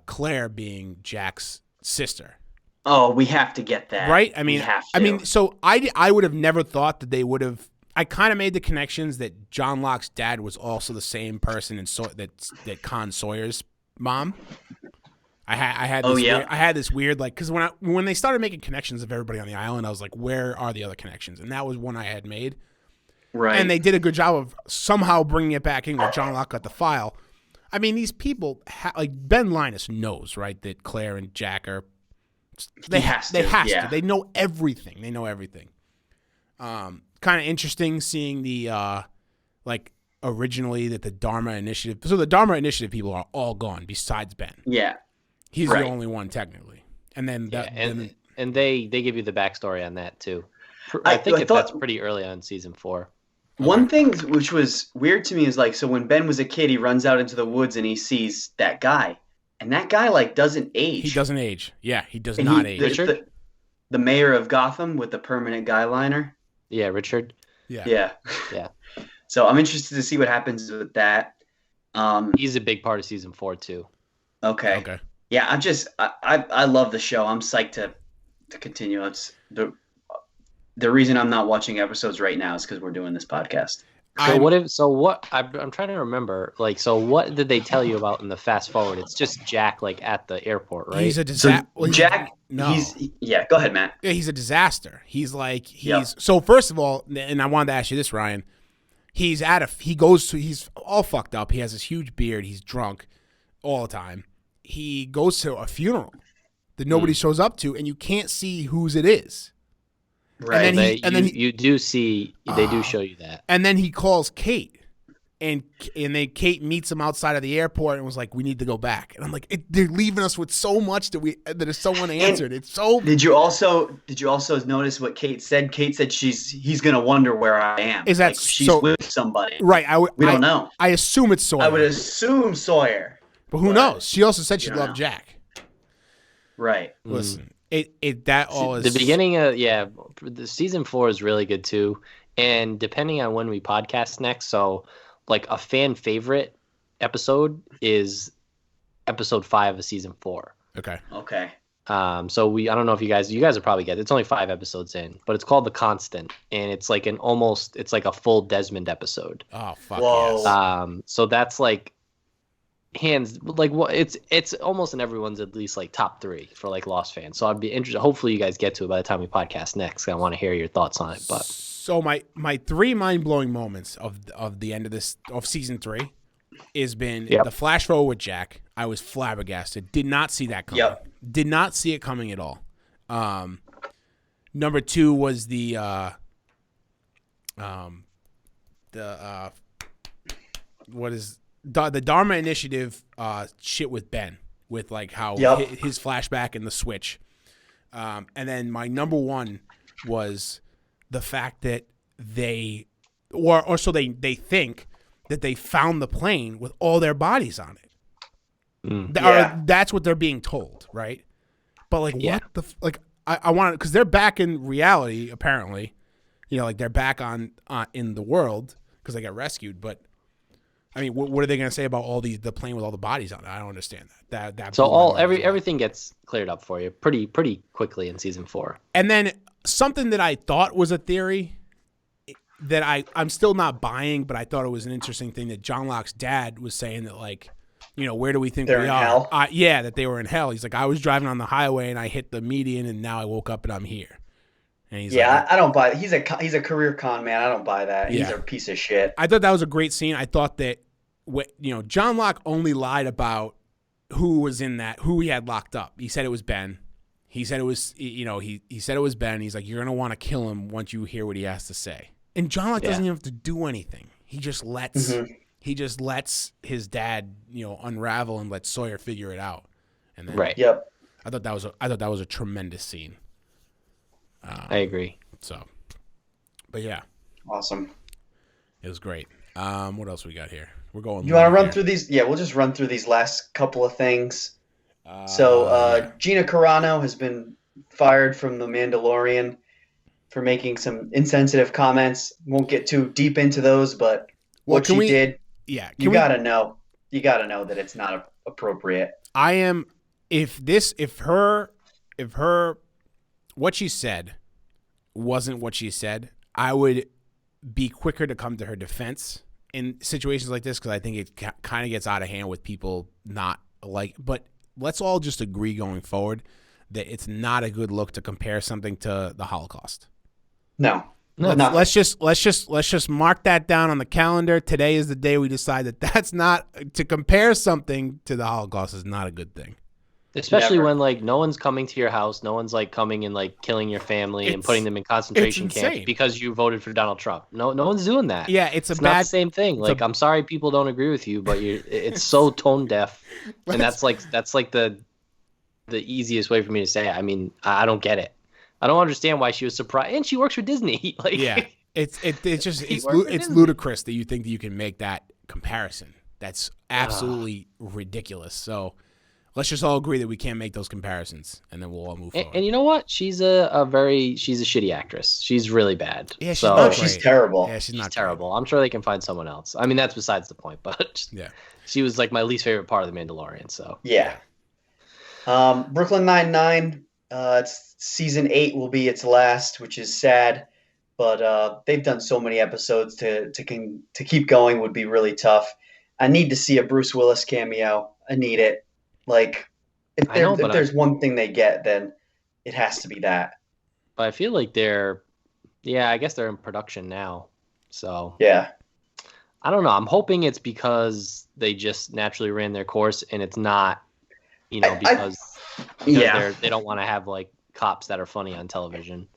Claire being Jack's sister. Oh, we have to get that. Right? I mean, so I would have never thought that they would have. I kind of made the connections that John Locke's dad was also the same person that Con Sawyer's mom. I had this weird like, because when they started making connections of everybody on the island, I was like, where are the other connections? And that was one I had made. Right. And they did a good job of somehow bringing it back in where John Locke got the file. I mean, these people like Ben Linus knows, right, that Claire and Jack are. They have to. They know everything. Kind of interesting seeing the like. Originally that the Dharma Initiative. So the Dharma Initiative people are all gone besides Ben. Yeah. He's the only one technically. And then and they give you the backstory on that too. I think that's pretty early on in season 4. One thing which was weird to me is like, so when Ben was a kid, he runs out into the woods and he sees that guy. And that guy like doesn't age. He doesn't age. Yeah, he does not age. Richard? the mayor of Gotham with the permanent guy liner. Yeah, Richard. Yeah. Yeah. So I'm interested to see what happens with that. He's a big part of season 4 too. Okay. Yeah, I love the show. I'm psyched to continue. It's the reason I'm not watching episodes right now is because we're doing this podcast. I'm trying to remember. Like, so what did they tell you about in the fast forward? It's just Jack, like, at the airport, right? He's a disaster. So Jack, go ahead, Matt. Yeah, he's a disaster. Yep. So first of all, and I wanted to ask you this, Ryan. He's all fucked up. He has this huge beard. He's drunk all the time. He goes to a funeral that nobody shows up to, and you can't see whose it is. Right. You do see they do show you that. And then he calls Kate, and Kate meets him outside of the airport and was like, "We need to go back." And I'm like, they're leaving us with so much that if someone answered. It's so. Did you also notice what Kate said? Kate said he's gonna wonder where I am. Is that like she's so, with somebody? Right. We don't know. I assume it's Sawyer. I would assume Sawyer. But who knows? She also said she loved know. Jack. Right. Listen. That all is the beginning of the season 4 is really good too, and depending on when we podcast next, so like a fan favorite episode is episode 5 of season 4. Okay. So I don't know if you guys will probably get it. It's only 5 episodes in, but it's called The Constant, and it's like it's like a full Desmond episode. Oh fuck. Whoa. Yes. So that's like hands like what it's almost in everyone's at least like top 3 for like Lost fans. So I'd be interested. Hopefully you guys get to it by the time we podcast next. I want to hear your thoughts on it. But so my 3 mind-blowing moments of the end of season 3 has been the flash forward with Jack. I was flabbergasted. Did not see that coming. Yep. Did not see it coming at all. Number 2 was the Dharma Initiative shit with Ben, with like how his flashback and the switch. And then my number 1 was the fact that they think that they found the plane with all their bodies on it. That's what they're being told, right? But like, what the I want to, because they're back in reality apparently, like they're back on in the world because they got rescued. But I mean, what are they going to say about the plane with all the bodies on it? I don't understand that. So everything gets cleared up for you pretty quickly in season 4. And then something that I thought was a theory that I'm still not buying, but I thought it was an interesting thing that John Locke's dad was saying that, like, where do we think They're we in are? hell? That they were in hell. He's like, I was driving on the highway and I hit the median and now I woke up and I'm here. And he's I don't buy it. He's a career con man. I don't buy that. He's a piece of shit. I thought that was a great scene. I thought that John Locke only lied about who was in that, who he had locked up. He said it was Ben. He said it was, he said it was Ben. He's like, you're going to want to kill him once you hear what he has to say. And John Locke doesn't even have to do anything. He just lets his dad, unravel and let Sawyer figure it out. And then, Yep. I thought that was a tremendous scene. I agree. So, but yeah, awesome. It was great. What else we got here? We're going. You want to run through these? Yeah, we'll just run through these last couple of things. Gina Carano has been fired from The Mandalorian for making some insensitive comments. Won't get too deep into those, but what she did, you gotta know that it's not appropriate. If her what she said wasn't what she said, I would be quicker to come to her defense in situations like this, because I think it kind of gets out of hand with people not like. But let's all just agree going forward that it's not a good look to compare something to the Holocaust. No. Let's just mark that down on the calendar. Today is the day we decide that that's not, to compare something to the Holocaust is not a good thing. Especially when like no one's coming to your house, no one's like coming and like killing your family and putting them in concentration camps because you voted for Donald Trump. No one's doing that. Yeah, it's not the same thing. Like, I'm sorry people don't agree with you, but it's so tone deaf, and that's like the easiest way for me to say it. I mean, I don't get it. I don't understand why she was surprised, and she works for Disney. Like, yeah, it's ludicrous that you think that you can make that comparison. That's absolutely ridiculous. So, Let's just all agree that we can't make those comparisons, and then we'll all move forward. And you know what? She's a shitty actress. She's really bad. Yeah, she's so, not she's great. terrible. Yeah, she's not terrible. I'm sure they can find someone else. I mean, that's besides the point. But yeah, she was like my least favorite part of The Mandalorian. So yeah. Brooklyn Nine-Nine. It's season 8 will be its last, which is sad. But they've done so many episodes to keep going would be really tough. I need to see a Bruce Willis cameo. I need it. Like, if there's one thing they get, then it has to be that. But I feel like I guess they're in production now. So yeah, I don't know. I'm hoping it's because they just naturally ran their course, and it's not, because they don't want to have like cops that are funny on television.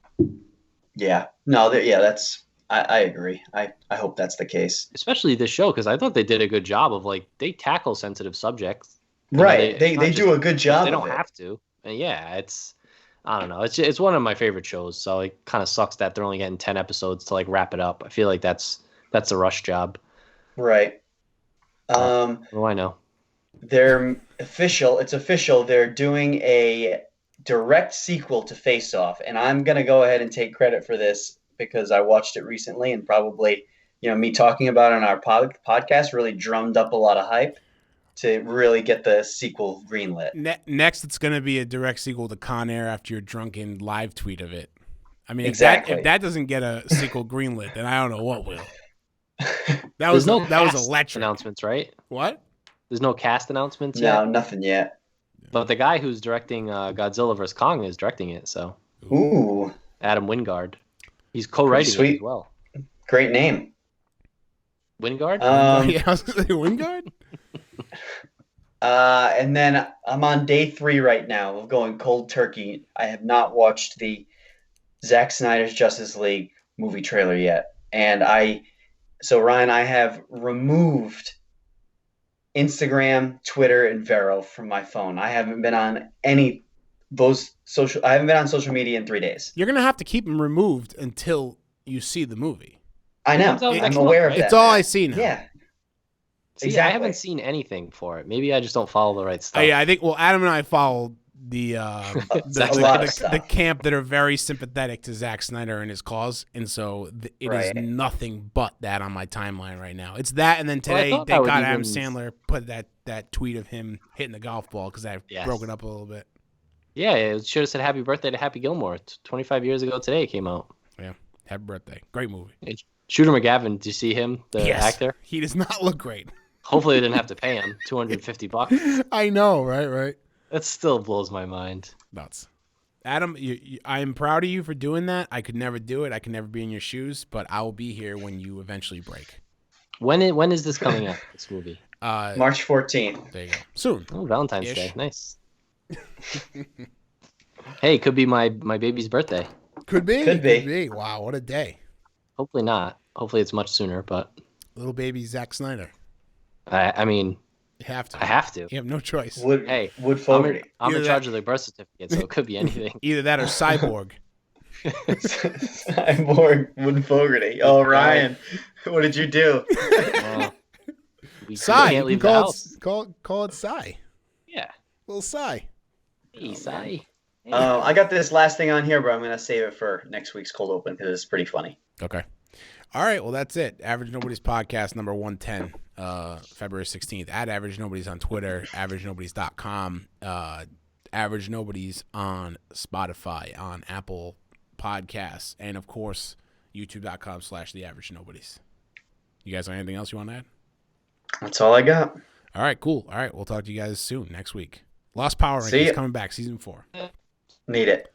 Yeah. No. That's. I agree. I hope that's the case. Especially this show, because I thought they did a good job of like they tackle sensitive subjects. Right. They do a good job. They don't have to. And yeah, I don't know. It's one of my favorite shows. So it kind of sucks that they're only getting 10 episodes to like wrap it up. I feel like that's a rush job. Right. What do I know? It's official. They're doing a direct sequel to Face Off, and I'm going to go ahead and take credit for this because I watched it recently, and probably, me talking about it on our podcast really drummed up a lot of hype to really get the sequel greenlit. Next, it's going to be a direct sequel to Con Air after your drunken live tweet of it. I mean, exactly. If that doesn't get a sequel greenlit, then I don't know what will. That was electric. Announcements, right? What? There's no cast announcements yet? No, nothing yet. But the guy who's directing Godzilla vs. Kong is directing it, so. Ooh. Adam Wingard. He's co-writing it as well. Great name. Wingard? Yeah, I was going to say Wingard? And then I'm on day 3 right now of going cold turkey. I have not watched the Zack Snyder's Justice League movie trailer yet. And Ryan, I have removed Instagram, Twitter, and Vero from my phone. I haven't been on I haven't been on social media in 3 days. You're going to have to keep them removed until you see the movie. I know. I'm aware of that. It's all I see now. Yeah. See, exactly. I haven't seen anything for it. Maybe I just don't follow the right stuff. Yeah, I think. Well, Adam and I follow the camp that are very sympathetic to Zack Snyder and his cause, and so it is nothing but that on my timeline right now. It's that, and then today they got Adam Sandler put that tweet of him hitting the golf ball because I broke it up a little bit. Yeah, it should have said "Happy Birthday" to Happy Gilmore. 25 years ago today it came out. Yeah, happy birthday! Great movie. Shooter McGavin, did you see him, the actor? He does not look great. Hopefully they didn't have to pay him $250. I know, right? That still blows my mind. Nuts. Adam, I am proud of you for doing that. I could never do it. I could never be in your shoes, but I will be here when you eventually break. When is this coming out, this movie? March 14th. There you go. Soon. Oh, Valentine's Day. Nice. Hey, it could be my baby's birthday. Could be. Wow, what a day. Hopefully not. Hopefully it's much sooner, but... Little baby Zack Snyder. I mean... You have to. I have to. You have no choice. Wood Fogarty. I'm in charge of the birth certificate, so it could be anything. Either that or Cyborg. Cyborg Wood Fogarty. Oh, Ryan, what did you do? Cy. You can call it Cy. Yeah. Little Cy. Hey, Cy. Hey. I got this last thing on here, but I'm going to save it for next week's cold open because it's pretty funny. Okay. All right. Well, that's it. Average Nobodies podcast number 110, February 16th. At Average Nobodies on Twitter, AverageNobodies.com, Average Nobodies on Spotify, on Apple Podcasts, and, of course, YouTube.com/The Average Nobodies. You guys have anything else you want to add? That's all I got. All right. Cool. All right. We'll talk to you guys soon next week. Lost Power Rankings coming back, season 4. Need it.